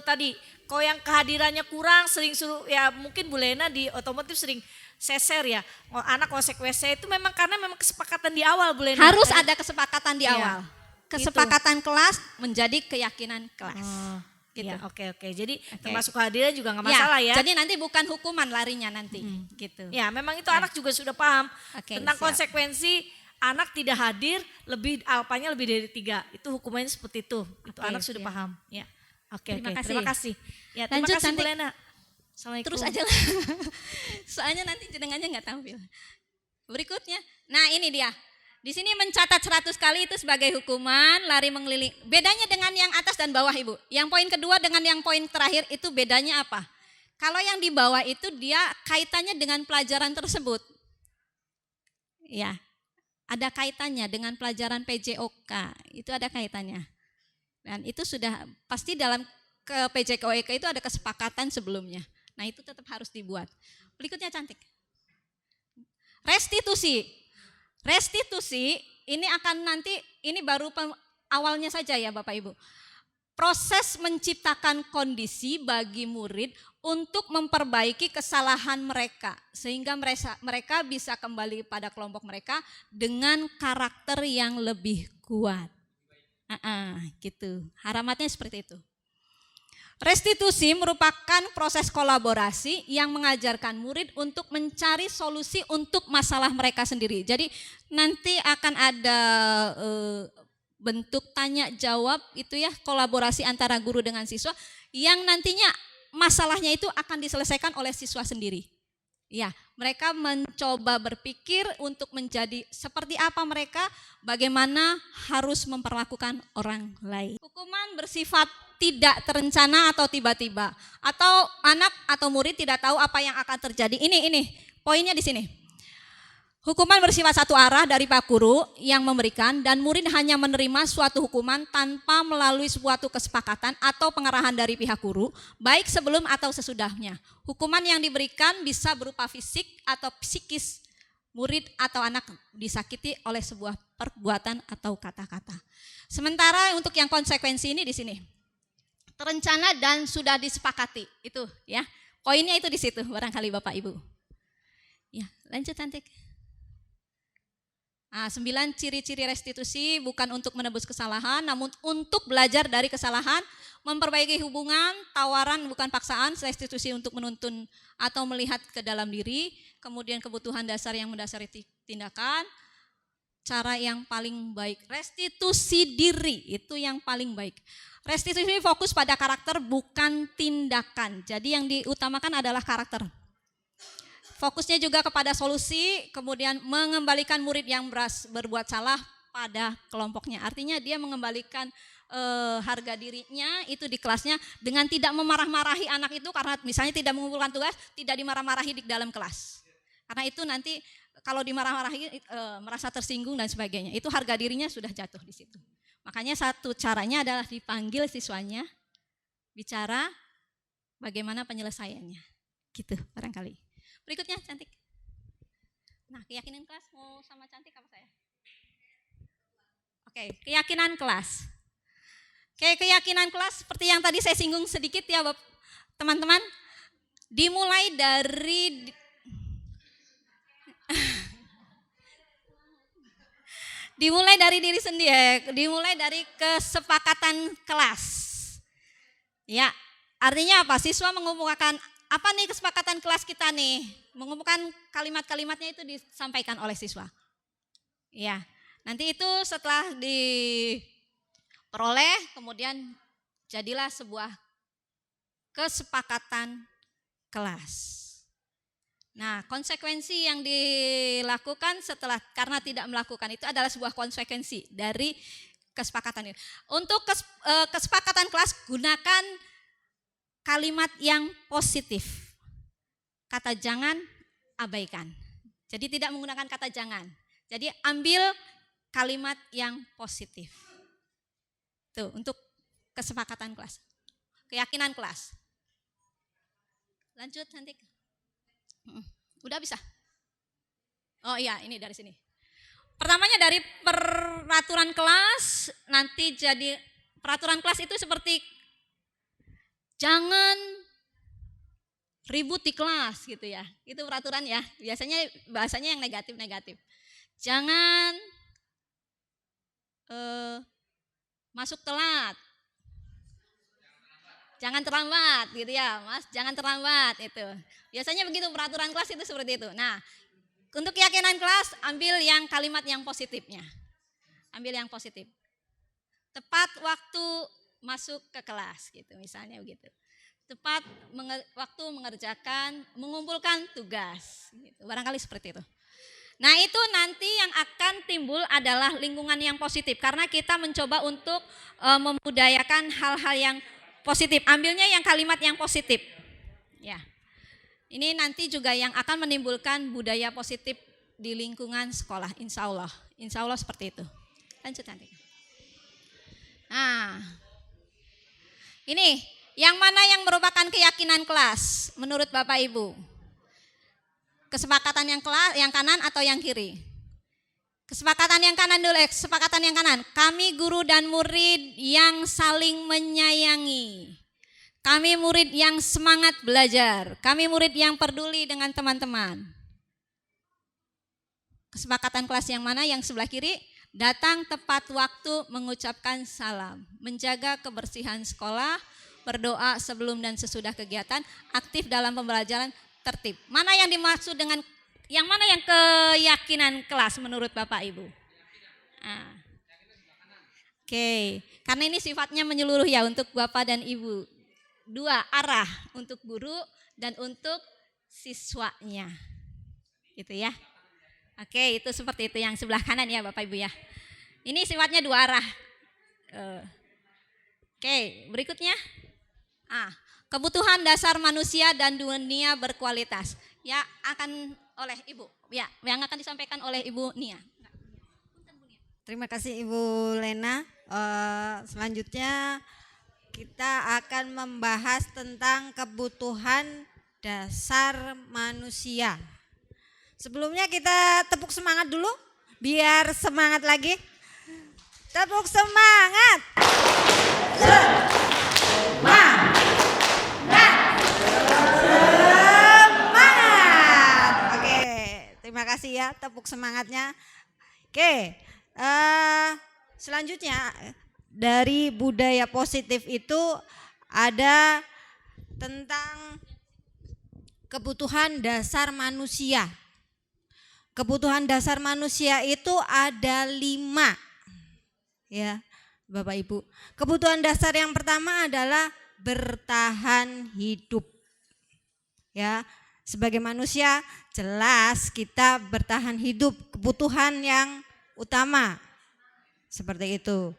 tadi kalau yang kehadirannya kurang sering suruh ya mungkin Bu Lena di otomotif sering seser ya. Anak ngosek WC itu memang karena memang kesepakatan di awal Bu Lena. Harus ada kesepakatan di Iya, awal. Kesepakatan kelas menjadi keyakinan kelas. Gitu. Ya, oke. Jadi termasuk kehadiran juga nggak masalah ya. Jadi nanti bukan hukuman larinya nanti, gitu. Ya, memang itu anak juga sudah paham Oke, tentang siap. konsekuensi anak tidak hadir alpanya lebih dari 3. Itu hukumannya seperti itu. Itu Oke, anak sudah siap. paham. Ya. Oke. Terima kasih. Terima kasih. Ya, terima Lanjut, kasih Bu Cantik. Lena. Assalamualaikum. Terus aja lah. Soalnya nanti jenengannya nggak tampil. Berikutnya, nah ini dia. Di sini mencatat 100 kali itu sebagai hukuman, lari mengeliling. Bedanya dengan yang atas dan bawah Ibu. Yang poin kedua dengan yang poin terakhir itu bedanya apa? Kalau yang di bawah itu dia kaitannya dengan pelajaran tersebut. Ya, ada kaitannya dengan pelajaran PJOK. Itu ada kaitannya. Dan itu sudah pasti dalam ke PJOK itu ada kesepakatan sebelumnya. Nah itu tetap harus dibuat. Berikutnya Cantik. Restitusi ini akan nanti, ini baru awalnya saja ya Bapak Ibu. Proses menciptakan kondisi bagi murid untuk memperbaiki kesalahan mereka. Sehingga mereka bisa kembali pada kelompok mereka dengan karakter yang lebih kuat. Gitu. Haramatnya seperti itu. Restitusi merupakan proses kolaborasi yang mengajarkan murid untuk mencari solusi untuk masalah mereka sendiri. Jadi nanti akan ada bentuk tanya jawab itu ya, kolaborasi antara guru dengan siswa yang nantinya masalahnya itu akan diselesaikan oleh siswa sendiri. Ya, mereka mencoba berpikir untuk menjadi seperti apa mereka, bagaimana harus memperlakukan orang lain. Hukuman bersifat tidak terencana atau tiba-tiba, atau anak atau murid tidak tahu apa yang akan terjadi. Ini poinnya di sini. Hukuman bersifat satu arah dari Pak Guru yang memberikan, dan murid hanya menerima suatu hukuman tanpa melalui suatu kesepakatan atau pengarahan dari pihak guru, baik sebelum atau sesudahnya. Hukuman yang diberikan bisa berupa fisik atau psikis. Murid atau anak disakiti oleh sebuah perbuatan atau kata-kata. Sementara untuk yang konsekuensi ini di sini, terencana dan sudah disepakati, itu ya. Poinnya itu di situ barangkali Bapak Ibu. Ya, lanjut cantik. 9 ciri-ciri restitusi bukan untuk menebus kesalahan, namun untuk belajar dari kesalahan, memperbaiki hubungan, tawaran bukan paksaan, restitusi untuk menuntun atau melihat ke dalam diri, kemudian kebutuhan dasar yang mendasari tindakan, cara yang paling baik, restitusi diri itu yang paling baik. Restitusi fokus pada karakter bukan tindakan, jadi yang diutamakan adalah karakter. Fokusnya juga kepada solusi, kemudian mengembalikan murid yang berbuat salah pada kelompoknya. Artinya dia mengembalikan harga dirinya itu di kelasnya dengan tidak memarah-marahi anak itu karena misalnya tidak mengumpulkan tugas, tidak dimarah-marahi di dalam kelas. Karena itu nanti kalau dimarah-marahi merasa tersinggung dan sebagainya. Itu harga dirinya sudah jatuh di situ. Makanya satu caranya adalah dipanggil siswanya, bicara bagaimana penyelesaiannya. Gitu barangkali. Berikutnya cantik. Nah, keyakinan kelas mau sama cantik apa saya? Oke, keyakinan kelas. Oke, keyakinan kelas seperti yang tadi saya singgung sedikit ya teman-teman. Dimulai dari diri sendiri, dimulai dari kesepakatan kelas. Ya, artinya apa? Siswa mengumpulkan apa nih kesepakatan kelas kita nih? Mengumpulkan kalimat-kalimatnya itu disampaikan oleh siswa. Ya, nanti itu setelah diperoleh, kemudian jadilah sebuah kesepakatan kelas. Nah, konsekuensi yang dilakukan setelah karena tidak melakukan itu adalah sebuah konsekuensi dari kesepakatan itu. Untuk kesepakatan kelas gunakan kalimat yang positif. Kata jangan abaikan. Jadi tidak menggunakan kata jangan. Jadi ambil kalimat yang positif. Tuh, untuk kesepakatan kelas. Keyakinan kelas. Lanjut cantik. Udah bisa? Oh iya, ini dari sini. Pertamanya dari peraturan kelas, nanti jadi peraturan kelas itu seperti jangan ribut di kelas gitu ya. Itu peraturan ya. Biasanya bahasanya yang negatif-negatif. Jangan masuk telat. Jangan terlambat gitu ya, Mas. Jangan terlambat itu. Biasanya begitu peraturan kelas itu seperti itu. Nah, untuk keyakinan kelas ambil yang kalimat yang positifnya. Ambil yang positif. Tepat waktu masuk ke kelas gitu misalnya begitu. Tepat waktu mengumpulkan tugas gitu. Barangkali seperti itu. Nah, itu nanti yang akan timbul adalah lingkungan yang positif karena kita mencoba untuk membudayakan hal-hal yang positif. Ambilnya yang kalimat yang positif. Ya. Ini nanti juga yang akan menimbulkan budaya positif di lingkungan sekolah, insya Allah. Insya Allah seperti itu. Lanjut nanti. Nah, ini yang mana yang merupakan keyakinan kelas menurut Bapak Ibu? Kesepakatan yang kanan atau yang kiri? Kesepakatan yang kanan dulu, kesepakatan yang kanan. Kami guru dan murid yang saling menyayangi. Kami murid yang semangat belajar. Kami murid yang peduli dengan teman-teman. Kesepakatan kelas yang mana? Yang sebelah kiri. Datang tepat waktu mengucapkan salam. Menjaga kebersihan sekolah. Berdoa sebelum dan sesudah kegiatan. Aktif dalam pembelajaran, tertib. Mana yang dimaksud dengan yang mana yang keyakinan kelas menurut Bapak Ibu? Oke, karena ini sifatnya menyeluruh ya untuk Bapak dan Ibu. Dua arah, untuk guru dan untuk siswanya. Gitu ya. Oke, itu seperti itu yang sebelah kanan ya Bapak Ibu ya. Ini sifatnya dua arah. Oke, berikutnya. Kebutuhan dasar manusia dan dunia berkualitas. Ya, akan oleh Ibu. Ya, yang akan disampaikan oleh Ibu Nia. Terima kasih Ibu Lena. Selanjutnya kita akan membahas tentang kebutuhan dasar manusia. Sebelumnya kita tepuk semangat dulu, biar semangat lagi. Tepuk semangat. Semangat. Oke, terima kasih ya tepuk semangatnya. Oke, selanjutnya dari budaya positif itu ada tentang kebutuhan dasar manusia. Kebutuhan dasar manusia itu ada 5, ya Bapak Ibu. Kebutuhan dasar yang pertama adalah bertahan hidup. Ya, sebagai manusia jelas kita bertahan hidup, kebutuhan yang utama. Seperti itu.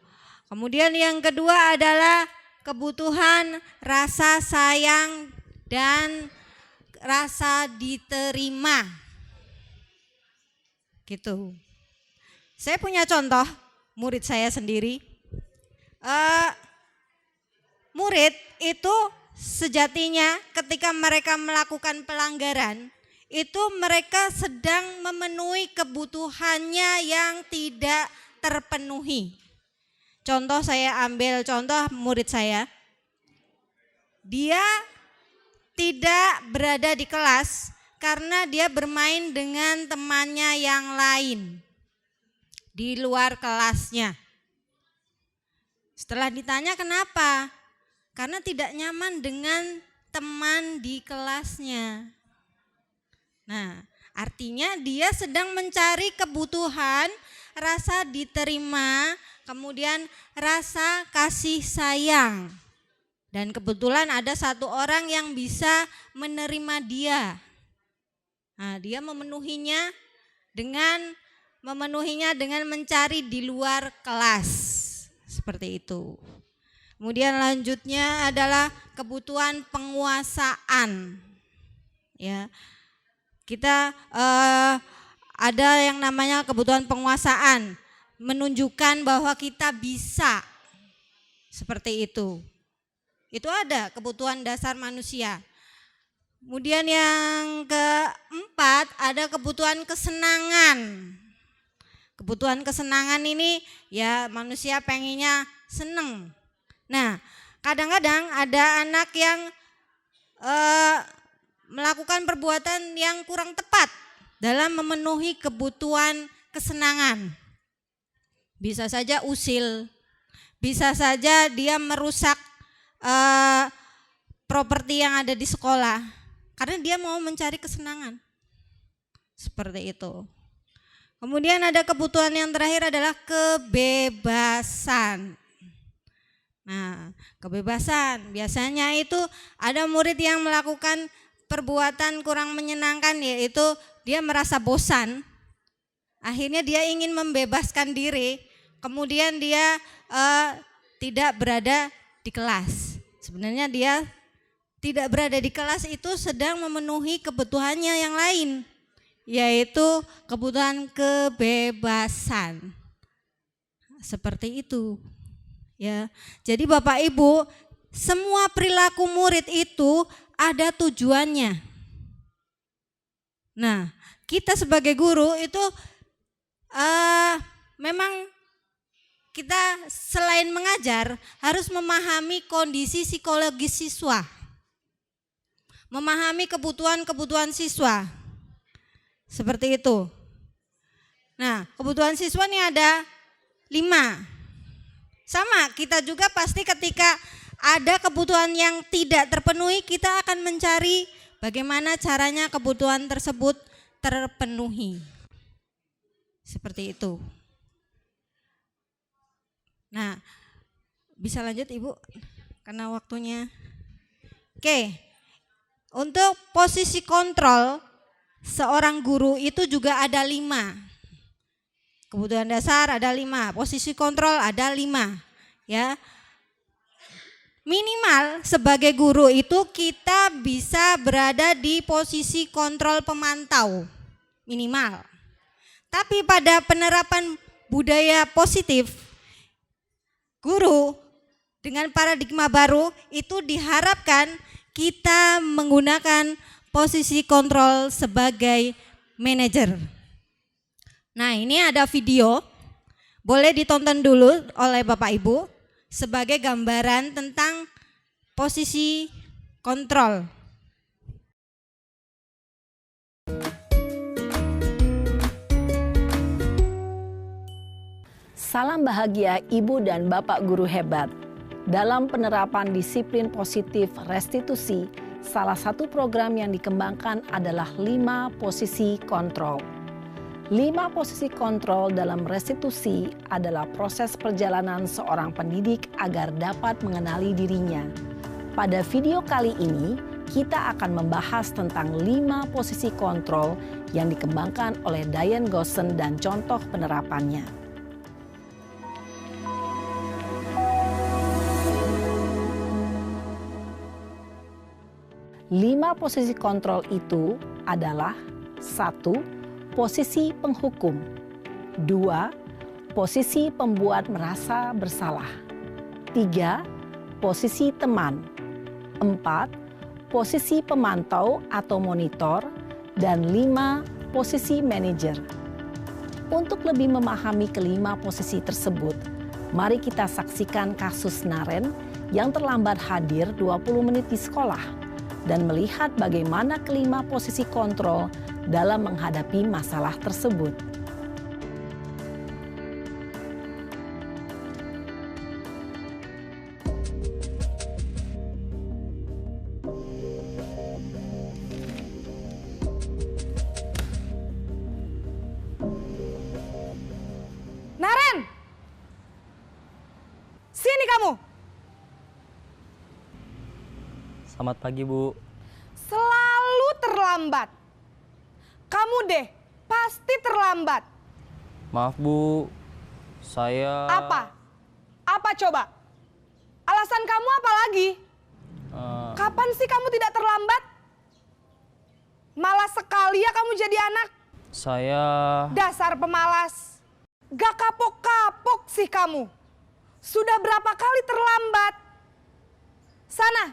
Kemudian yang kedua adalah kebutuhan rasa sayang dan rasa diterima. Gitu. Saya punya contoh murid saya sendiri. Murid itu sejatinya ketika mereka melakukan pelanggaran, itu mereka sedang memenuhi kebutuhannya yang tidak terpenuhi. Contoh, saya ambil contoh murid saya. Dia tidak berada di kelas karena dia bermain dengan temannya yang lain di luar kelasnya. Setelah ditanya kenapa? Karena tidak nyaman dengan teman di kelasnya. Nah, artinya dia sedang mencari kebutuhan rasa diterima, kemudian rasa kasih sayang. Dan kebetulan ada satu orang yang bisa menerima dia. Nah, dia memenuhinya dengan mencari di luar kelas. Seperti itu. Kemudian lanjutnya adalah kebutuhan penguasaan. Ya. Kita ada yang namanya kebutuhan penguasaan, menunjukkan bahwa kita bisa. Seperti itu. Itu ada kebutuhan dasar manusia. Kemudian yang keempat ada kebutuhan kesenangan. Kebutuhan kesenangan ini ya manusia pengennya seneng. Nah, kadang-kadang ada anak yang melakukan perbuatan yang kurang tepat dalam memenuhi kebutuhan kesenangan. Bisa saja usil, bisa saja dia merusak properti yang ada di sekolah. Karena dia mau mencari kesenangan. Seperti itu. Kemudian ada kebutuhan yang terakhir adalah kebebasan. Nah, kebebasan biasanya itu ada murid yang melakukan perbuatan kurang menyenangkan, yaitu dia merasa bosan. Akhirnya dia ingin membebaskan diri, kemudian dia tidak berada di kelas. Sebenarnya dia tidak berada di kelas itu sedang memenuhi kebutuhannya yang lain, yaitu kebutuhan kebebasan. Seperti itu. Ya. Jadi Bapak Ibu, semua perilaku murid itu ada tujuannya. Nah, kita sebagai guru itu memang kita selain mengajar harus memahami kondisi psikologis siswa. Memahami kebutuhan siswa. Seperti itu. Nah, kebutuhan siswa ini ada 5. Sama, kita juga pasti ketika ada kebutuhan yang tidak terpenuhi, kita akan mencari bagaimana caranya kebutuhan tersebut terpenuhi. Seperti itu. Nah, bisa lanjut Ibu, karena waktunya. Oke. Untuk posisi kontrol seorang guru itu juga ada 5. Kebutuhan dasar ada 5, posisi kontrol ada 5. Ya. Minimal sebagai guru itu kita bisa berada di posisi kontrol pemantau. Minimal. Tapi pada penerapan budaya positif, guru dengan paradigma baru itu diharapkan kita menggunakan posisi kontrol sebagai manajer. Nah, ini ada video, boleh ditonton dulu oleh Bapak Ibu sebagai gambaran tentang posisi kontrol. Salam bahagia Ibu dan Bapak guru hebat. Dalam penerapan disiplin positif restitusi, salah satu program yang dikembangkan adalah 5 posisi kontrol. 5 posisi kontrol dalam restitusi adalah proses perjalanan seorang pendidik agar dapat mengenali dirinya. Pada video kali ini, kita akan membahas tentang 5 posisi kontrol yang dikembangkan oleh Diane Gosson dan contoh penerapannya. 5 posisi kontrol itu adalah 1. Posisi penghukum. 2. Posisi pembuat merasa bersalah. 3. Posisi teman. 4. Posisi pemantau atau monitor. Dan 5. Posisi manajer. Untuk lebih memahami kelima posisi tersebut, mari kita saksikan kasus Naren yang terlambat hadir 20 menit di sekolah dan melihat bagaimana kelima posisi kontrol dalam menghadapi masalah tersebut. Naren! Sini kamu! Selamat pagi, Bu. Selalu terlambat. Kamu deh, pasti terlambat. Maaf, Bu. Saya... Apa? Apa coba? Alasan kamu apa lagi? Kapan sih kamu tidak terlambat? Malas sekali ya kamu jadi anak. Saya... Dasar pemalas. Gak kapok-kapok sih kamu. Sudah berapa kali terlambat? Sana,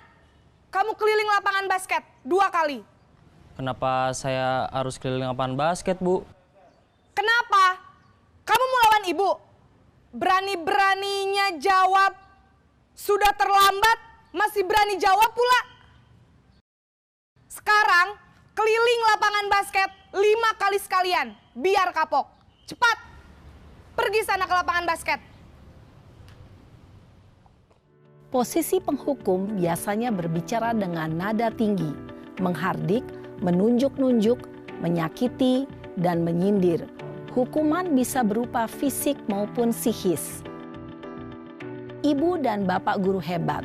kamu keliling lapangan basket 2 kali. Kenapa saya harus keliling lapangan basket, Bu? Kenapa? Kamu mau lawan ibu? Berani-beraninya jawab. Sudah terlambat, masih berani jawab pula. Sekarang, keliling lapangan basket 5 kali sekalian. Biar kapok. Cepat, pergi sana ke lapangan basket. Posisi penghukum biasanya berbicara dengan nada tinggi, menghardik, menunjuk-nunjuk, menyakiti, dan menyindir. Hukuman bisa berupa fisik maupun psikis. Ibu dan Bapak guru hebat,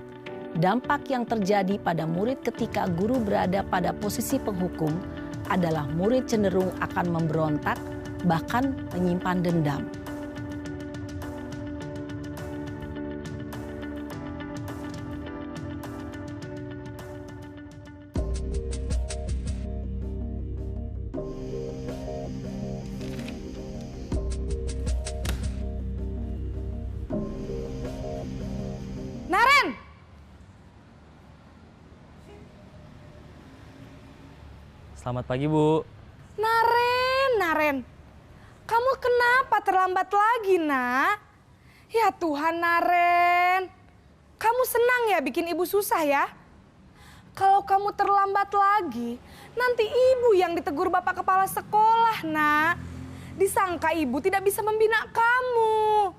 dampak yang terjadi pada murid ketika guru berada pada posisi penghukum adalah murid cenderung akan memberontak, bahkan menyimpan dendam. Naren! Selamat pagi, Bu. Naren. Kamu kenapa terlambat lagi, nak? Ya Tuhan, Naren. Kamu senang ya bikin ibu susah ya? Kalau kamu terlambat lagi, nanti ibu yang ditegur bapak kepala sekolah, nak. Disangka ibu tidak bisa membina kamu.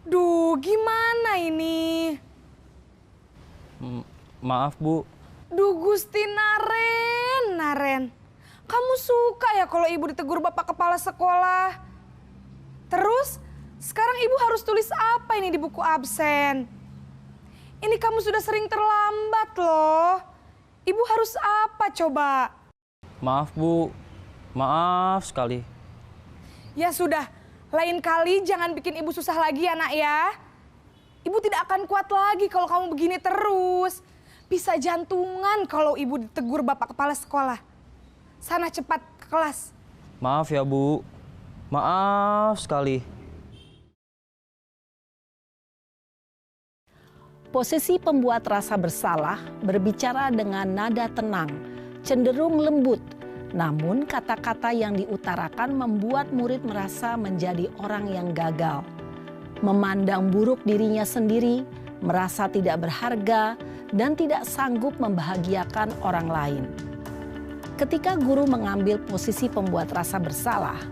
Duh, gimana ini? Maaf, Bu. Duh, Gusti Naren. Kamu suka ya kalau ibu ditegur bapak kepala sekolah? Terus, sekarang ibu harus tulis apa ini di buku absen? Ini kamu sudah sering terlambat loh. Ibu harus apa coba? Maaf Bu, maaf sekali. Ya sudah, lain kali jangan bikin ibu susah lagi ya nak ya. Ibu tidak akan kuat lagi kalau kamu begini terus. Bisa jantungan kalau ibu ditegur bapak kepala sekolah. Sana cepat ke kelas. Maaf ya Bu, maaf sekali. Posisi pembuat rasa bersalah berbicara dengan nada tenang, cenderung lembut. Namun kata-kata yang diutarakan membuat murid merasa menjadi orang yang gagal. Memandang buruk dirinya sendiri, merasa tidak berharga, dan tidak sanggup membahagiakan orang lain. Ketika guru mengambil posisi pembuat rasa bersalah,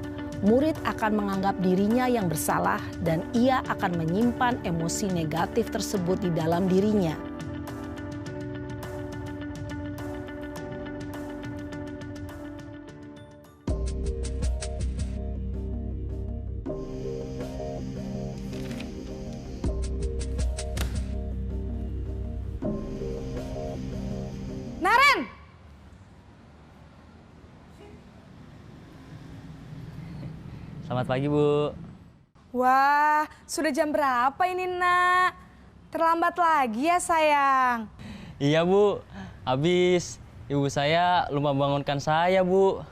murid akan menganggap dirinya yang bersalah dan ia akan menyimpan emosi negatif tersebut di dalam dirinya. Naren! Selamat pagi Bu. Wah, sudah jam berapa ini nak? Terlambat lagi ya sayang. Iya Bu, habis ibu saya lupa bangunkan saya Bu.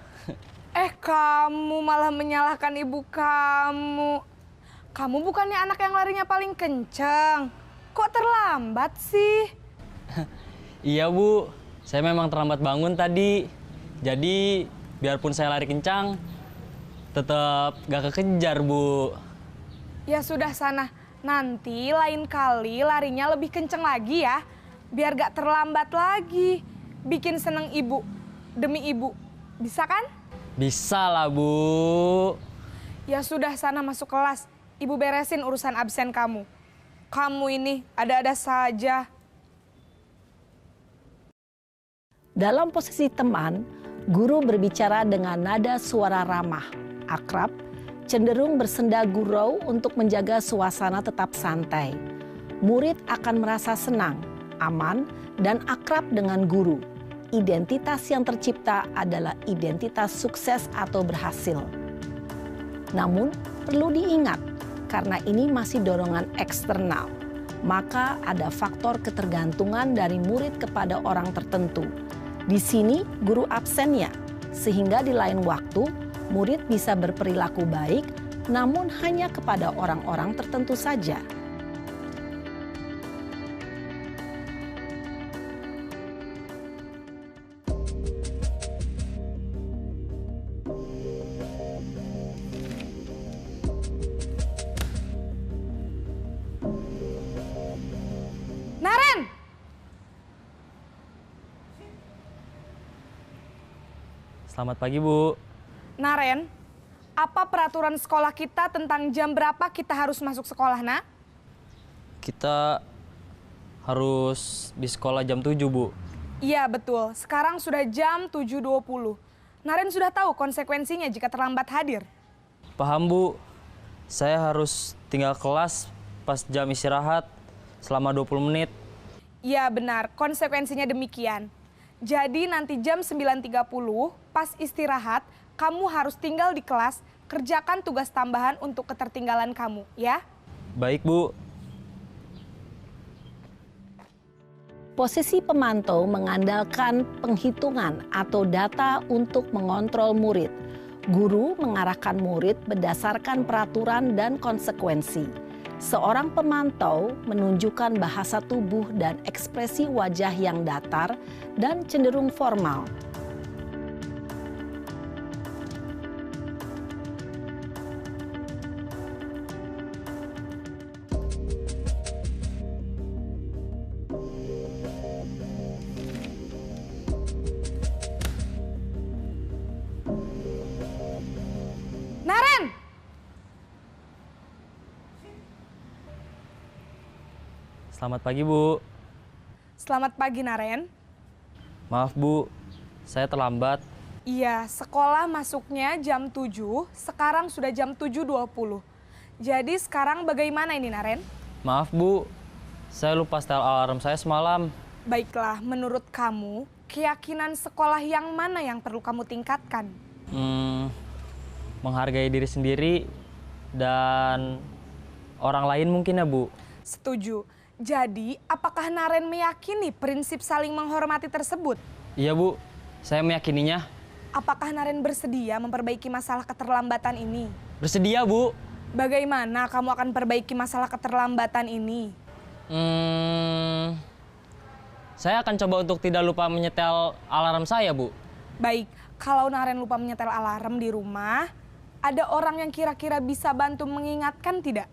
Kamu malah menyalahkan ibu kamu. Kamu bukannya anak yang larinya paling kenceng. Kok terlambat sih? Iya Bu, saya memang terlambat bangun tadi. Jadi biarpun saya lari kencang, tetap gak kekejar Bu. Ya sudah sana, nanti lain kali larinya lebih kenceng lagi ya. Biar gak terlambat lagi. Bikin seneng ibu, demi ibu. Bisa kan? Bisa lah Bu. Ya sudah sana masuk kelas. Ibu beresin urusan absen kamu. Kamu ini ada-ada saja. Dalam posisi teman, guru berbicara dengan nada suara ramah, akrab, cenderung bersenda gurau untuk menjaga suasana tetap santai. Murid akan merasa senang, aman, dan akrab dengan guru. Identitas yang tercipta adalah identitas sukses atau berhasil. Namun, perlu diingat, karena ini masih dorongan eksternal, maka ada faktor ketergantungan dari murid kepada orang tertentu. Di sini guru absennya, sehingga di lain waktu murid bisa berperilaku baik, namun hanya kepada orang-orang tertentu saja. Naren! Selamat pagi Bu. Naren, apa peraturan sekolah kita tentang jam berapa kita harus masuk sekolah, nak? Kita harus di sekolah jam 7 Bu. Iya betul, sekarang sudah jam 7.20. Naren sudah tahu konsekuensinya jika terlambat hadir. Paham Bu, saya harus tinggal kelas pas jam istirahat selama 20 menit. Iya benar, konsekuensinya demikian. Jadi nanti jam 9.30 pas istirahat, kamu harus tinggal di kelas, kerjakan tugas tambahan untuk ketertinggalan kamu, ya? Baik Bu. Posisi pemantau mengandalkan penghitungan atau data untuk mengontrol murid. Guru mengarahkan murid berdasarkan peraturan dan konsekuensi. Seorang pemantau menunjukkan bahasa tubuh dan ekspresi wajah yang datar dan cenderung formal. Naren! Selamat pagi Bu. Selamat pagi, Naren. Maaf Bu, saya terlambat. Iya, sekolah masuknya jam 7, sekarang sudah jam 7.20. Jadi sekarang bagaimana ini, Naren? Maaf Bu, saya lupa setel alarm saya semalam. Baiklah, menurut kamu, keyakinan sekolah yang mana yang perlu kamu tingkatkan? Menghargai diri sendiri dan orang lain mungkin ya Bu. Setuju. Jadi, apakah Naren meyakini prinsip saling menghormati tersebut? Iya Bu, saya meyakininya. Apakah Naren bersedia memperbaiki masalah keterlambatan ini? Bersedia Bu. Bagaimana kamu akan perbaiki masalah keterlambatan ini? Saya akan coba untuk tidak lupa menyetel alarm saya Bu. Baik, kalau Naren lupa menyetel alarm di rumah, ada orang yang kira-kira bisa bantu mengingatkan tidak?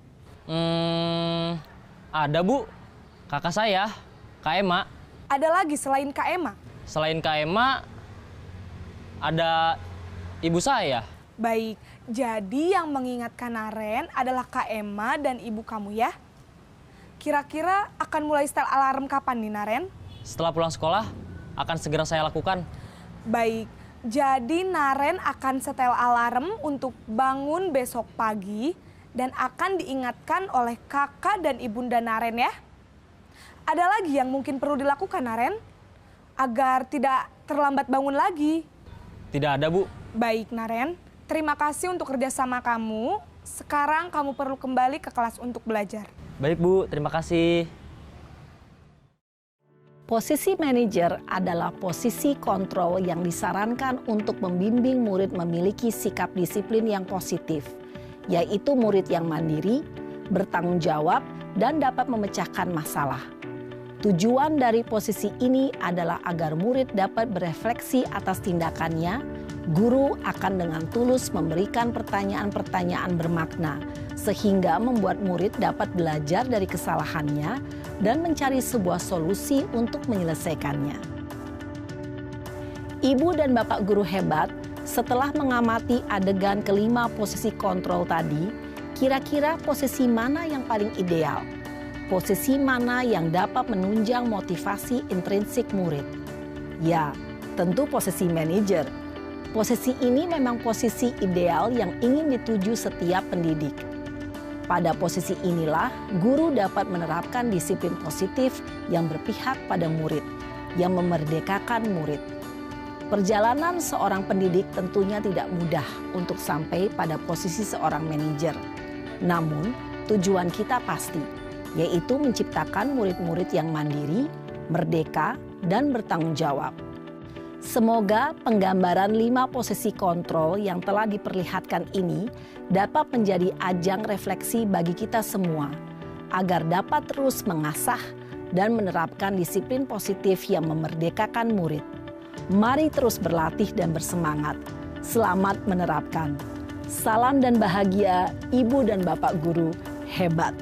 Ada Bu, kakak saya, Kak Ema. Ada lagi selain Kak Ema? Selain Kak Ema, ada ibu saya. Baik, jadi yang mengingatkan Naren adalah Kak Ema dan ibu kamu ya? Kira-kira akan mulai setel alarm kapan nih Naren? Setelah pulang sekolah, akan segera saya lakukan. Baik, jadi Naren akan setel alarm untuk bangun besok pagi dan akan diingatkan oleh kakak dan ibunda Naren ya. Ada lagi yang mungkin perlu dilakukan Naren agar tidak terlambat bangun lagi? Tidak ada Bu. Baik Naren, terima kasih untuk kerjasama kamu. Sekarang kamu perlu kembali ke kelas untuk belajar. Baik Bu, terima kasih. Posisi manajer adalah posisi kontrol yang disarankan untuk membimbing murid memiliki sikap disiplin yang positif, yaitu murid yang mandiri, bertanggung jawab, dan dapat memecahkan masalah. Tujuan dari posisi ini adalah agar murid dapat berefleksi atas tindakannya. Guru akan dengan tulus memberikan pertanyaan-pertanyaan bermakna, sehingga membuat murid dapat belajar dari kesalahannya dan mencari sebuah solusi untuk menyelesaikannya. Ibu dan Bapak guru hebat, setelah mengamati adegan kelima posisi kontrol tadi, kira-kira posisi mana yang paling ideal? Posisi mana yang dapat menunjang motivasi intrinsik murid? Ya, tentu posisi manajer. Posisi ini memang posisi ideal yang ingin dituju setiap pendidik. Pada posisi inilah, guru dapat menerapkan disiplin positif yang berpihak pada murid, yang memerdekakan murid. Perjalanan seorang pendidik tentunya tidak mudah untuk sampai pada posisi seorang manajer. Namun, tujuan kita pasti, yaitu menciptakan murid-murid yang mandiri, merdeka, dan bertanggung jawab. Semoga penggambaran 5 posisi kontrol yang telah diperlihatkan ini dapat menjadi ajang refleksi bagi kita semua, agar dapat terus mengasah dan menerapkan disiplin positif yang memerdekakan murid. Mari terus berlatih dan bersemangat. Selamat menerapkan. Salam dan bahagia Ibu dan Bapak guru hebat.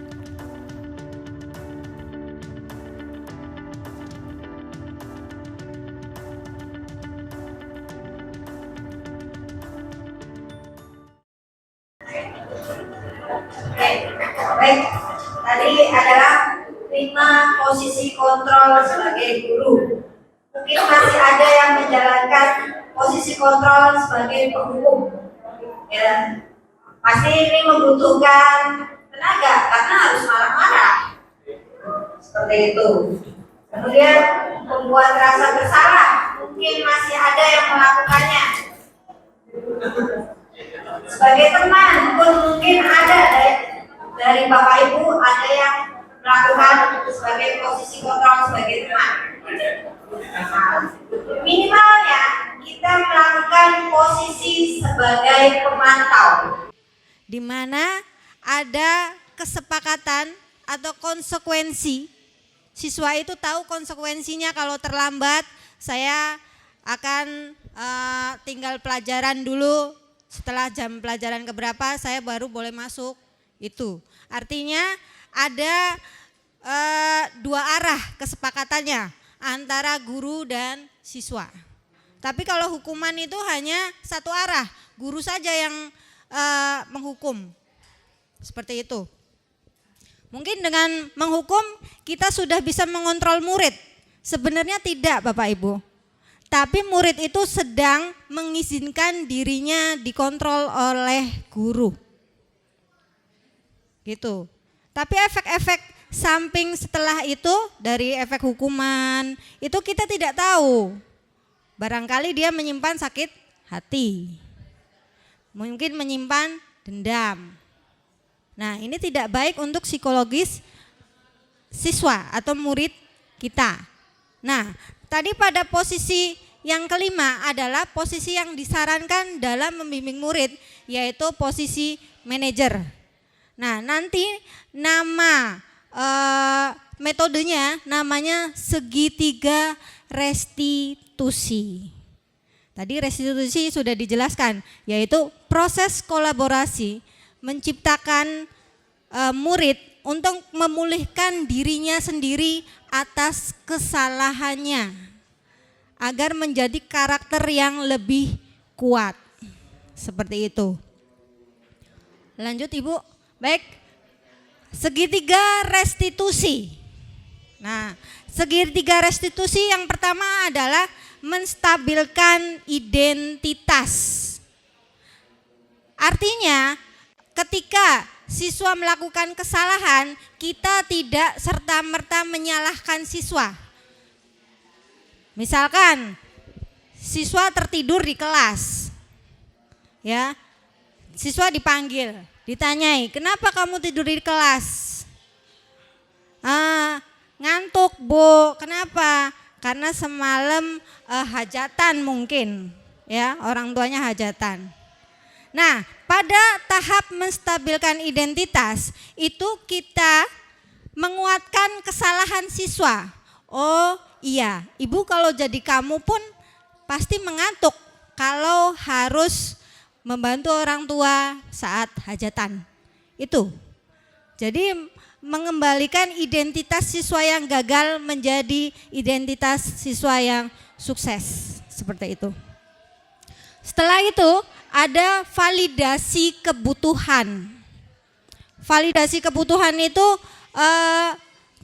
Baik, tadi adalah 5 posisi kontrol sebagai guru. Mungkin masih ada yang menjalankan posisi kontrol sebagai penghukum. Ya, pasti ini membutuhkan tenaga karena harus marah-marah. Seperti itu. Kemudian membuat rasa bersalah, mungkin masih ada yang melakukannya. Sebagai teman pun mungkin ada dari Bapak Ibu ada yang melakukan sebagai posisi kontrol sebagai teman. Minimalnya kita melakukan posisi sebagai pemantau. Di mana ada kesepakatan atau konsekuensi. Siswa itu tahu konsekuensinya kalau terlambat, saya akan tinggal pelajaran dulu. Setelah jam pelajaran keberapa saya baru boleh masuk. Itu artinya ada 2 arah kesepakatannya antara guru dan siswa. Tapi kalau hukuman itu hanya 1 arah, guru saja yang menghukum. Seperti itu. Mungkin dengan menghukum kita sudah bisa mengontrol murid. Sebenarnya tidak Bapak Ibu. Tapi murid itu sedang mengizinkan dirinya dikontrol oleh guru. Gitu. Tapi efek-efek samping setelah itu dari efek hukuman itu kita tidak tahu. Barangkali dia menyimpan sakit hati. Mungkin menyimpan dendam. Nah, ini tidak baik untuk psikologis siswa atau murid kita. Nah, tadi pada posisi yang kelima adalah posisi yang disarankan dalam membimbing murid, yaitu posisi manajer. Nah, nanti nama metodenya namanya segitiga restitusi. Tadi restitusi sudah dijelaskan, yaitu proses kolaborasi menciptakan murid untuk memulihkan dirinya sendiri atas kesalahannya agar menjadi karakter yang lebih kuat. Seperti itu. Lanjut Ibu. Baik. Segitiga restitusi. Nah, segitiga restitusi yang pertama adalah menstabilkan identitas. Artinya, ketika siswa melakukan kesalahan, kita tidak serta-merta menyalahkan siswa. Misalkan siswa tertidur di kelas. Ya. Siswa dipanggil, ditanyai, "Kenapa kamu tidur di kelas?" Ngantuk, Bu. Kenapa? Karena semalam hajatan mungkin, ya, orang tuanya hajatan. Nah, pada tahap menstabilkan identitas itu kita menguatkan kesalahan siswa. Oh iya, Ibu kalau jadi kamu pun pasti mengantuk kalau harus membantu orang tua saat hajatan. Itu. Jadi mengembalikan identitas siswa yang gagal menjadi identitas siswa yang sukses. Seperti itu. Setelah itu ada validasi kebutuhan. Validasi kebutuhan itu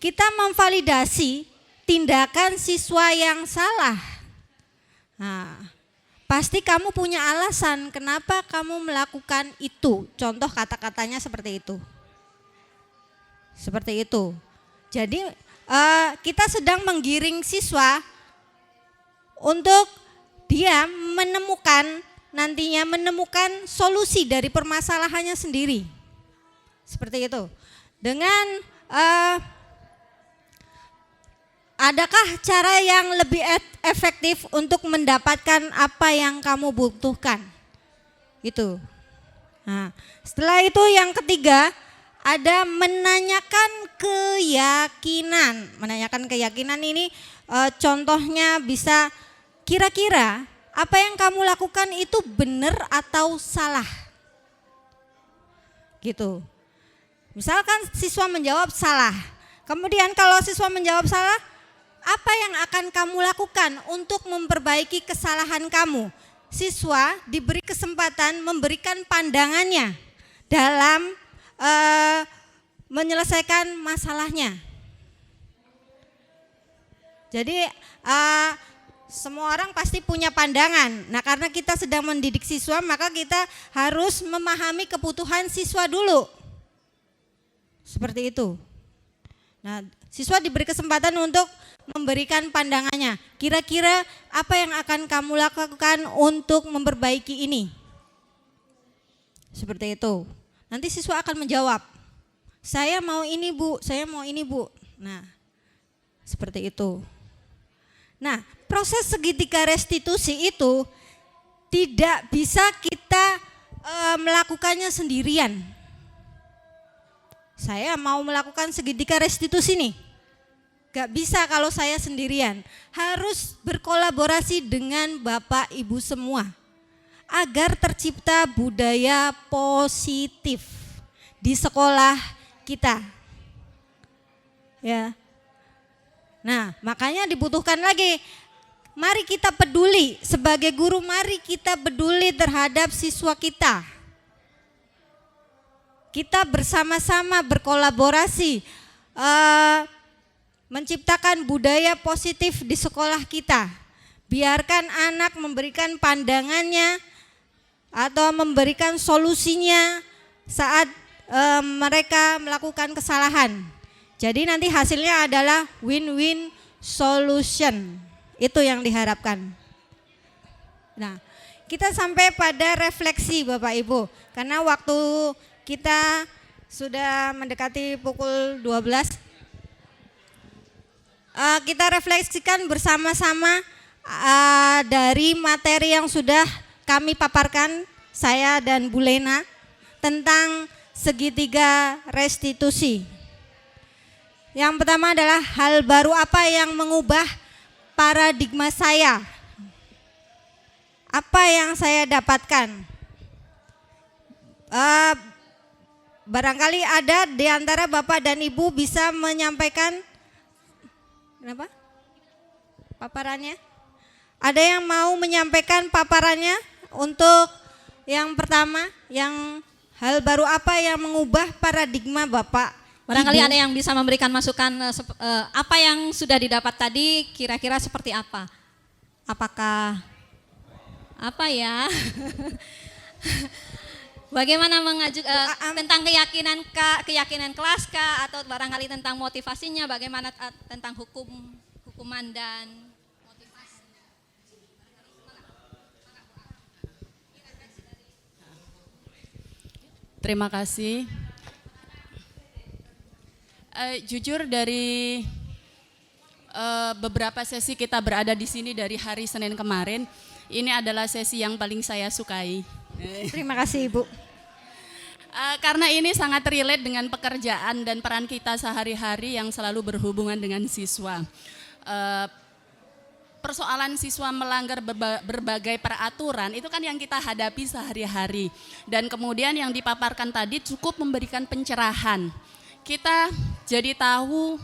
kita memvalidasi tindakan siswa yang salah. Nah, pasti kamu punya alasan kenapa kamu melakukan itu. Contoh kata-katanya seperti itu. Seperti itu. Jadi kita sedang menggiring siswa untuk dia nantinya menemukan solusi dari permasalahannya sendiri. Seperti itu. Dengan adakah cara yang lebih efektif untuk mendapatkan apa yang kamu butuhkan? Itu. Nah, setelah itu yang ketiga ada menanyakan keyakinan. Menanyakan keyakinan ini contohnya bisa kira-kira apa yang kamu lakukan itu benar atau salah? Gitu. Misalkan siswa menjawab salah. Kemudian kalau siswa menjawab salah, apa yang akan kamu lakukan untuk memperbaiki kesalahan kamu? Siswa diberi kesempatan memberikan pandangannya dalam menyelesaikan masalahnya. Jadi semua orang pasti punya pandangan. Nah, karena kita sedang mendidik siswa, maka kita harus memahami kebutuhan siswa dulu. Seperti itu. Nah, siswa diberi kesempatan untuk memberikan pandangannya. Kira-kira apa yang akan kamu lakukan untuk memperbaiki ini? Seperti itu. Nanti siswa akan menjawab, "Saya mau ini, Bu. Saya mau ini, Bu." Nah, seperti itu. Nah, proses segitiga restitusi itu tidak bisa kita melakukannya sendirian. Saya mau melakukan segitiga restitusi nih. Gak bisa kalau saya sendirian. Harus berkolaborasi dengan Bapak Ibu semua. Agar tercipta budaya positif di sekolah kita. Ya. Nah, makanya dibutuhkan lagi, mari kita peduli sebagai guru, mari kita peduli terhadap siswa kita. Kita bersama-sama berkolaborasi menciptakan budaya positif di sekolah kita. Biarkan anak memberikan pandangannya atau memberikan solusinya saat mereka melakukan kesalahan. Jadi nanti hasilnya adalah win-win solution. Itu yang diharapkan. Nah, kita sampai pada refleksi Bapak Ibu, karena waktu kita sudah mendekati pukul 12. Kita refleksikan bersama-sama dari materi yang sudah kami paparkan, saya dan Bu Lena, tentang segitiga restitusi. Yang pertama adalah hal baru apa yang mengubah paradigma saya. Apa yang saya dapatkan? Barangkali ada di antara Bapak dan Ibu bisa menyampaikan paparannya? Ada yang mau menyampaikan paparannya untuk yang pertama, yang hal baru apa yang mengubah paradigma Bapak? Barangkali Ibu? ada yang bisa memberikan masukan apa yang sudah didapat tadi kira-kira seperti apa? Apakah apa ya? Bagaimana tentang keyakinan kelas kah, atau barangkali tentang motivasinya, bagaimana tentang hukuman dan motivasi? Terima kasih. Jujur dari beberapa sesi kita berada di sini dari hari Senin kemarin, ini adalah sesi yang paling saya sukai. Terima kasih Ibu. Karena ini sangat relate dengan pekerjaan dan peran kita sehari-hari yang selalu berhubungan dengan siswa. Persoalan siswa melanggar berbagai peraturan itu kan yang kita hadapi sehari-hari. Dan kemudian yang dipaparkan tadi cukup memberikan pencerahan. Kita jadi tahu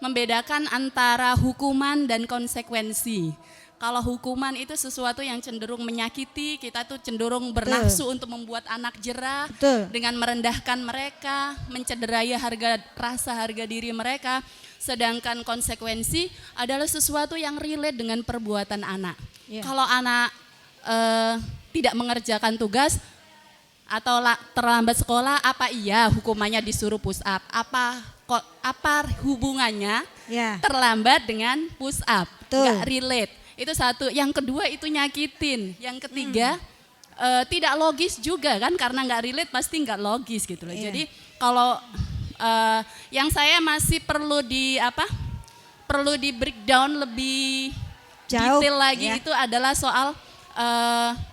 membedakan antara hukuman dan konsekuensi. Kalau hukuman itu sesuatu yang cenderung menyakiti, kita tuh cenderung bernafsu untuk membuat anak jerah dengan merendahkan mereka, mencederai harga diri mereka. Sedangkan konsekuensi adalah sesuatu yang relate dengan perbuatan anak. Kalau anak tidak mengerjakan tugas atau terlambat sekolah, apa iya hukumannya disuruh push up? Apa hubungannya terlambat dengan push up? Nggak relate. Itu satu. Yang kedua itu nyakitin. Yang ketiga tidak logis juga kan, karena nggak relate pasti nggak logis gitu loh. Jadi kalau yang saya masih perlu di breakdown lebih jauh, detail lagi itu adalah soal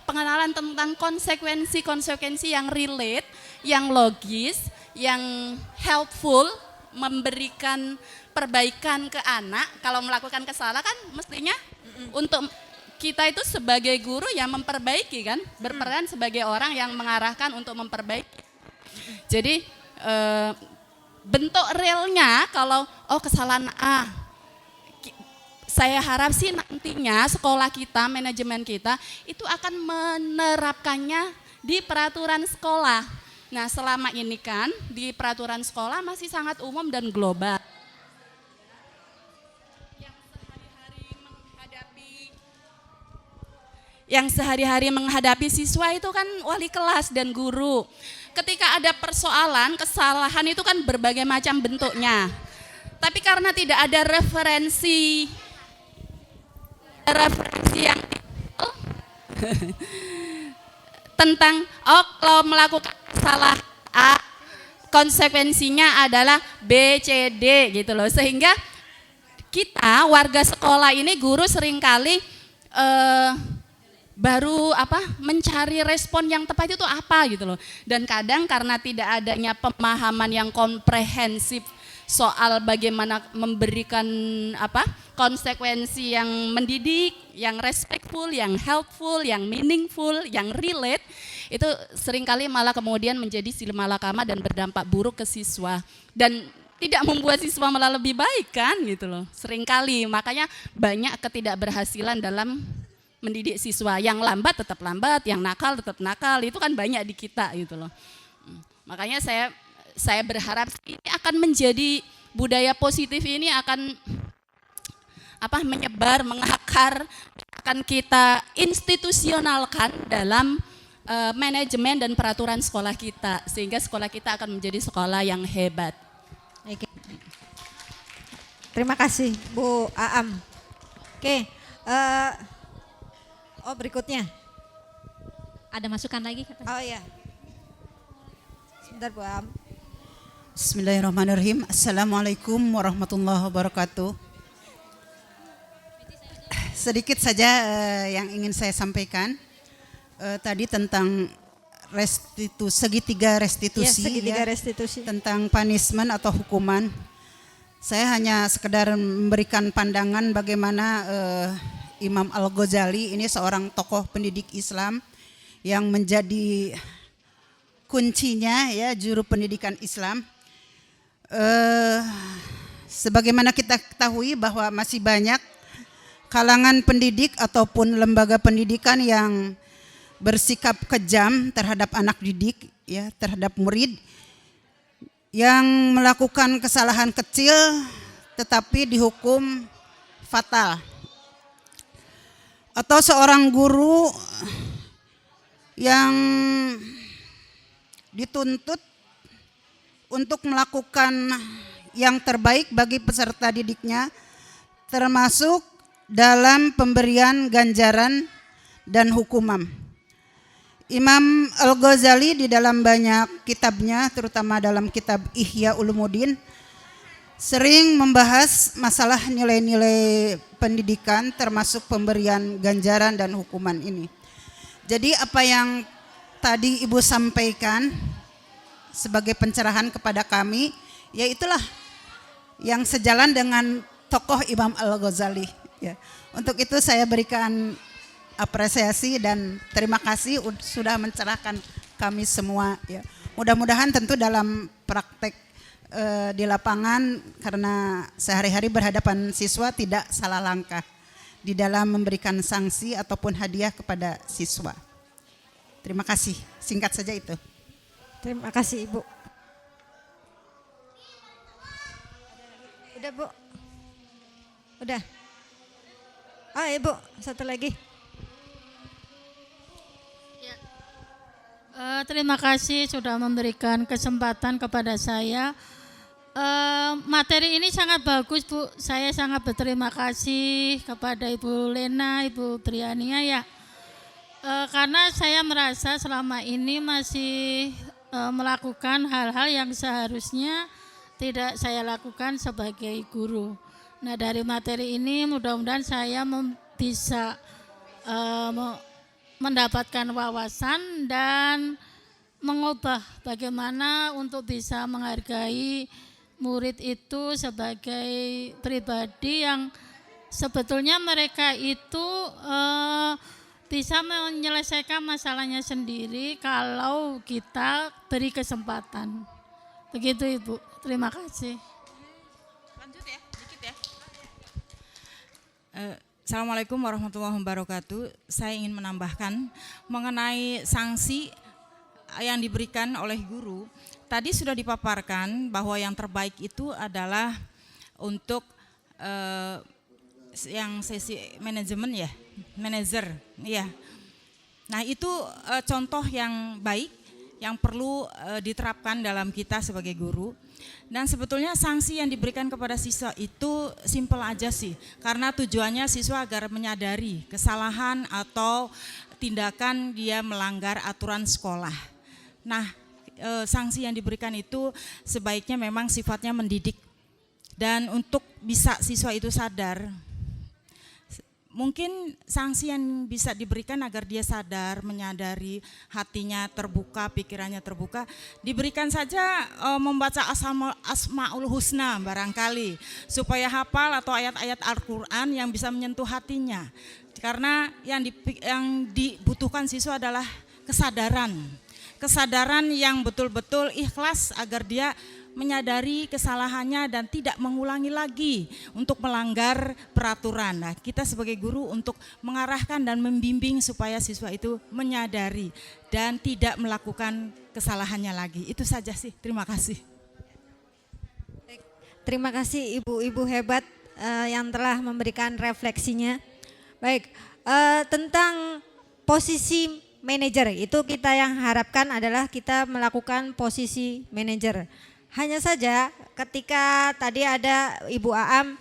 pengenalan tentang konsekuensi yang relate, yang logis, yang helpful, memberikan perbaikan ke anak. Kalau melakukan kesalahan kan mestinya untuk kita itu sebagai guru yang memperbaiki kan, berperan sebagai orang yang mengarahkan untuk memperbaiki. Jadi bentuk realnya kalau kesalahan A, saya harap sih nantinya sekolah kita, manajemen kita itu akan menerapkannya di peraturan sekolah. Nah selama ini kan di peraturan sekolah masih sangat umum dan global. Yang sehari-hari menghadapi siswa itu kan wali kelas dan guru. Ketika ada persoalan, kesalahan itu kan berbagai macam bentuknya. Tapi karena tidak ada referensi yang tentang kalau melakukan salah A, konsekuensinya adalah B, C, D gitu loh. Sehingga kita warga sekolah ini, guru seringkali baru mencari respon yang tepat itu apa gitu loh. Dan kadang karena tidak adanya pemahaman yang komprehensif soal bagaimana memberikan konsekuensi yang mendidik, yang respectful, yang helpful, yang meaningful, yang relate, itu seringkali malah kemudian menjadi silmalakama dan berdampak buruk ke siswa dan tidak membuat siswa malah lebih baik kan gitu loh. Seringkali makanya banyak ketidakberhasilan dalam mendidik siswa. Yang lambat tetap lambat, yang nakal tetap nakal, itu kan banyak di kita gitu loh. Makanya saya berharap ini akan menjadi budaya positif, ini akan menyebar, mengakar, akan kita institusionalkan dalam manajemen dan peraturan sekolah kita, sehingga sekolah kita akan menjadi sekolah yang hebat. Terima kasih Bu Aam. Oke, berikutnya. ada masukan lagi katanya. Oh iya. Sebentar Bu Am. Bismillahirrahmanirrahim. Assalamualaikum warahmatullahi wabarakatuh. Sedikit saja yang ingin saya sampaikan tadi tentang segitiga restitusi, segitiga restitusi. tentang punishment atau hukuman. Saya hanya sekedar memberikan pandangan bagaimana Imam Al-Ghazali ini seorang tokoh pendidik Islam yang menjadi kuncinya ya juru pendidikan Islam. Sebagaimana kita ketahui bahwa masih banyak kalangan pendidik ataupun lembaga pendidikan yang bersikap kejam terhadap anak didik ya, terhadap murid yang melakukan kesalahan kecil tetapi dihukum fatal. Atau seorang guru yang dituntut untuk melakukan yang terbaik bagi peserta didiknya, termasuk dalam pemberian ganjaran dan hukuman. Imam Al-Ghazali di dalam banyak kitabnya, terutama dalam kitab Ihya Ulumuddin, sering membahas masalah nilai-nilai pendidikan termasuk pemberian ganjaran dan hukuman ini. Jadi apa yang tadi Ibu sampaikan sebagai pencerahan kepada kami, ya itulah yang sejalan dengan tokoh Imam Al-Ghazali. Ya. Untuk itu saya berikan apresiasi dan terima kasih sudah mencerahkan kami semua. Ya. Mudah-mudahan tentu dalam praktek di lapangan, karena sehari-hari berhadapan siswa, tidak salah langkah di dalam memberikan sanksi ataupun hadiah kepada siswa. Terima kasih, singkat saja itu. Terima kasih Ibu. Udah Bu? Udah? Oh Ibu, satu lagi. Terima kasih sudah memberikan kesempatan kepada saya. Materi ini sangat bagus Bu, saya sangat berterima kasih kepada Ibu Lena, Ibu Triania ya. Karena saya merasa selama ini masih melakukan hal-hal yang seharusnya tidak saya lakukan sebagai guru. Nah dari materi ini mudah-mudahan saya bisa mendapatkan wawasan dan mengubah bagaimana untuk bisa menghargai murid itu sebagai pribadi yang sebetulnya mereka itu bisa menyelesaikan masalahnya sendiri kalau kita beri kesempatan. Begitu Ibu, terima kasih. Lanjut ya, dikit ya. Assalamualaikum warahmatullahi wabarakatuh. Saya ingin menambahkan mengenai sanksi yang diberikan oleh guru. Tadi sudah dipaparkan bahwa yang terbaik itu adalah untuk yang sesi manajemen ya, manajer ya. Nah itu contoh yang baik yang perlu diterapkan dalam kita sebagai guru. Dan sebetulnya sanksi yang diberikan kepada siswa itu simpel aja sih, karena tujuannya siswa agar menyadari kesalahan atau tindakan dia melanggar aturan sekolah. Nah sanksi yang diberikan itu sebaiknya memang sifatnya mendidik, dan untuk bisa siswa itu sadar, mungkin sanksi yang bisa diberikan agar dia sadar, menyadari, hatinya terbuka, pikirannya terbuka, diberikan saja membaca Asmaul Husna barangkali, supaya hafal atau ayat-ayat Al-Quran yang bisa menyentuh hatinya. Karena yang dibutuhkan siswa adalah kesadaran yang betul-betul ikhlas agar dia menyadari kesalahannya dan tidak mengulangi lagi untuk melanggar peraturan. Nah, kita sebagai guru untuk mengarahkan dan membimbing supaya siswa itu menyadari dan tidak melakukan kesalahannya lagi. Itu saja sih, terima kasih. Terima kasih ibu-ibu hebat yang telah memberikan refleksinya. Baik, tentang posisi manajer, itu kita yang harapkan adalah kita melakukan posisi manajer. Hanya saja ketika tadi ada Ibu Aam,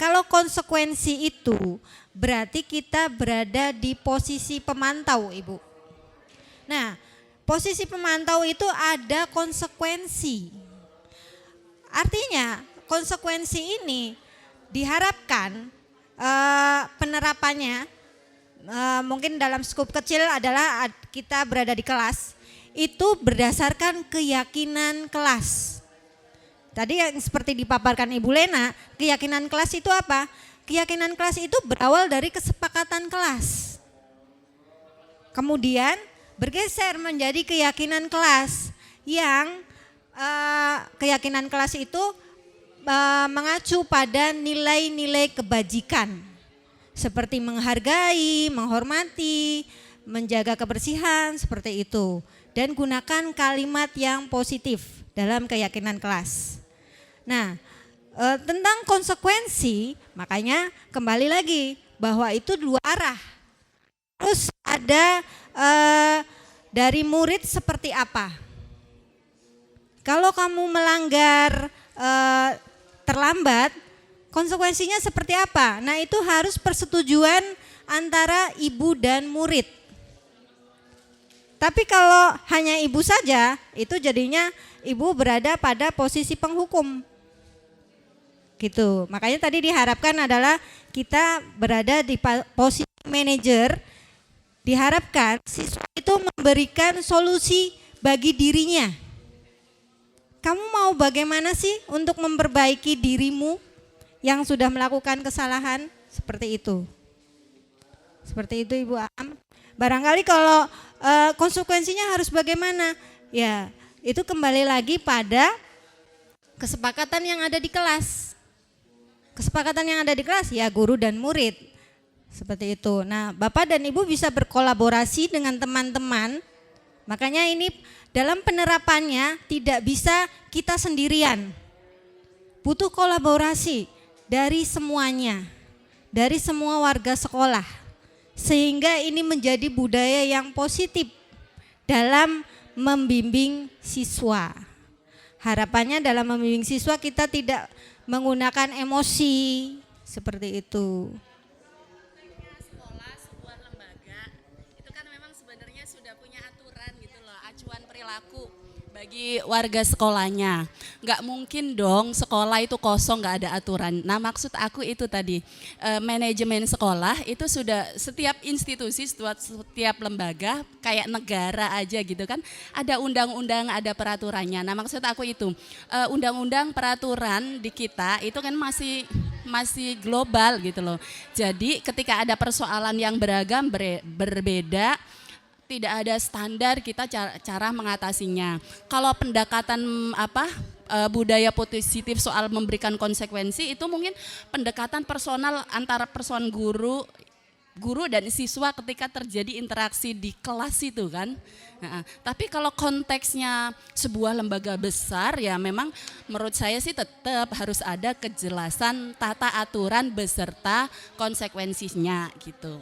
kalau konsekuensi itu berarti kita berada di posisi pemantau Ibu. Nah, posisi pemantau itu ada konsekuensi. Artinya konsekuensi ini diharapkan penerapannya mungkin dalam skup kecil adalah kita berada di kelas itu berdasarkan keyakinan kelas. Tadi yang seperti dipaparkan Ibu Lena, keyakinan kelas itu apa? Keyakinan kelas itu berawal dari kesepakatan kelas. Kemudian bergeser menjadi keyakinan kelas yang keyakinan kelas itu mengacu pada nilai-nilai kebajikan seperti menghargai, menghormati, menjaga kebersihan seperti itu dan gunakan kalimat yang positif dalam keyakinan kelas. Nah, tentang konsekuensi makanya kembali lagi bahwa itu dua arah. Terus ada dari murid seperti apa? Kalau kamu melanggar terlambat, konsekuensinya seperti apa? Nah, itu harus persetujuan antara ibu dan murid. Tapi kalau hanya ibu saja, itu jadinya ibu berada pada posisi penghukum. Gitu. Makanya tadi diharapkan adalah kita berada di posisi manajer. Diharapkan siswa itu memberikan solusi bagi dirinya. Kamu mau bagaimana sih untuk memperbaiki dirimu yang sudah melakukan kesalahan? Seperti itu. Seperti itu Ibu Am. Barangkali kalau konsekuensinya harus bagaimana? Ya, itu kembali lagi pada kesepakatan yang ada di kelas. Kesepakatan yang ada di kelas ya guru dan murid. Seperti itu. Nah, Bapak dan Ibu bisa berkolaborasi dengan teman-teman. Makanya ini dalam penerapannya tidak bisa kita sendirian. Butuh kolaborasi dari semuanya, dari semua warga sekolah. Sehingga ini menjadi budaya yang positif dalam membimbing siswa. Harapannya dalam membimbing siswa kita tidak menggunakan emosi seperti itu. Bagi warga sekolahnya, nggak mungkin dong sekolah itu kosong nggak ada aturan. Nah maksud aku itu tadi manajemen sekolah itu sudah setiap institusi, setiap lembaga kayak negara aja gitu kan, ada undang-undang, ada peraturannya. Nah maksud aku itu undang-undang peraturan di kita itu kan masih global gitu loh. Jadi ketika ada persoalan yang beragam berbeda, tidak ada standar kita cara mengatasinya. Kalau pendekatan budaya positif soal memberikan konsekuensi itu mungkin pendekatan personal antara person guru dan siswa ketika terjadi interaksi di kelas itu kan. Nah, tapi kalau konteksnya sebuah lembaga besar ya memang menurut saya sih tetap harus ada kejelasan tata aturan beserta konsekuensinya gitu.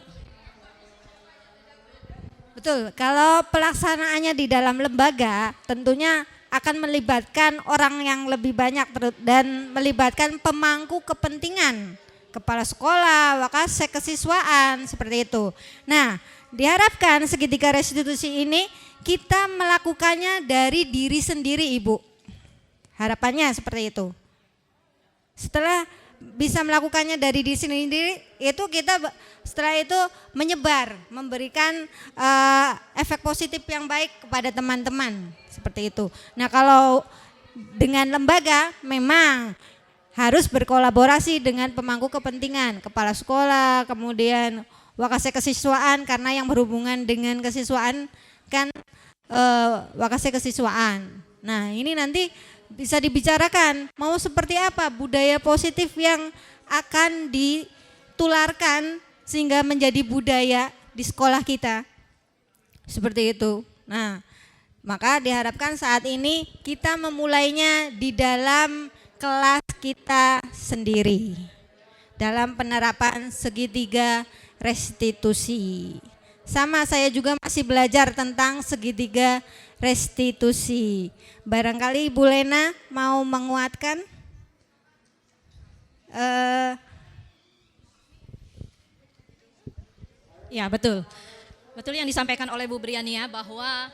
Betul, kalau pelaksanaannya di dalam lembaga tentunya akan melibatkan orang yang lebih banyak dan melibatkan pemangku kepentingan, kepala sekolah, wakasek kesiswaan, seperti itu. Nah, diharapkan segitiga restitusi ini kita melakukannya dari diri sendiri Ibu. Harapannya seperti itu. Setelah bisa melakukannya dari diri sendiri, itu kita setelah itu menyebar, memberikan efek positif yang baik kepada teman-teman seperti itu. Nah kalau dengan lembaga memang harus berkolaborasi dengan pemangku kepentingan, kepala sekolah, kemudian wakasek kesiswaan karena yang berhubungan dengan kesiswaan kan wakasek kesiswaan. Nah ini nanti bisa dibicarakan mau seperti apa budaya positif yang akan ditularkan sehingga menjadi budaya di sekolah kita. Seperti itu. Nah, maka diharapkan saat ini kita memulainya di dalam kelas kita sendiri. Dalam penerapan segitiga restitusi. Sama saya juga masih belajar tentang segitiga restitusi. Barangkali Ibu Lena mau menguatkan? Ya betul. Betul yang disampaikan oleh Bu Briania bahwa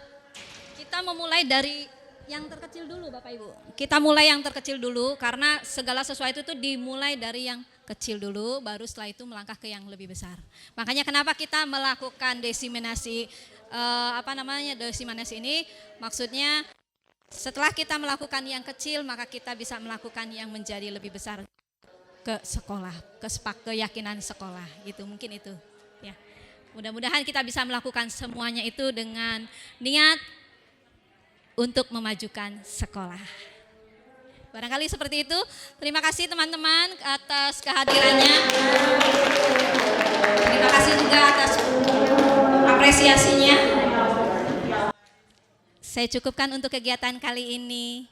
kita memulai dari yang terkecil dulu Bapak Ibu. Kita mulai yang terkecil dulu karena segala sesuatu itu dimulai dari yang kecil dulu, baru setelah itu melangkah ke yang lebih besar. Makanya kenapa kita melakukan diseminasi diseminasi ini, maksudnya setelah kita melakukan yang kecil maka kita bisa melakukan yang menjadi lebih besar ke sekolah, ke keyakinan sekolah gitu, mungkin itu ya. Mudah-mudahan kita bisa melakukan semuanya itu dengan niat untuk memajukan sekolah. Barangkali seperti itu. Terima kasih teman-teman atas kehadirannya. Terima kasih juga atas apresiasinya. Saya cukupkan untuk kegiatan kali ini.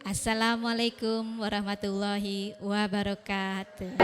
Assalamualaikum warahmatullahi wabarakatuh.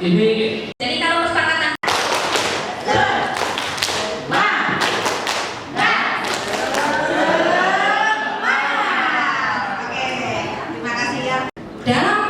Ini Jadi kalau kesepakatan Oke, terima kasih ya. dalam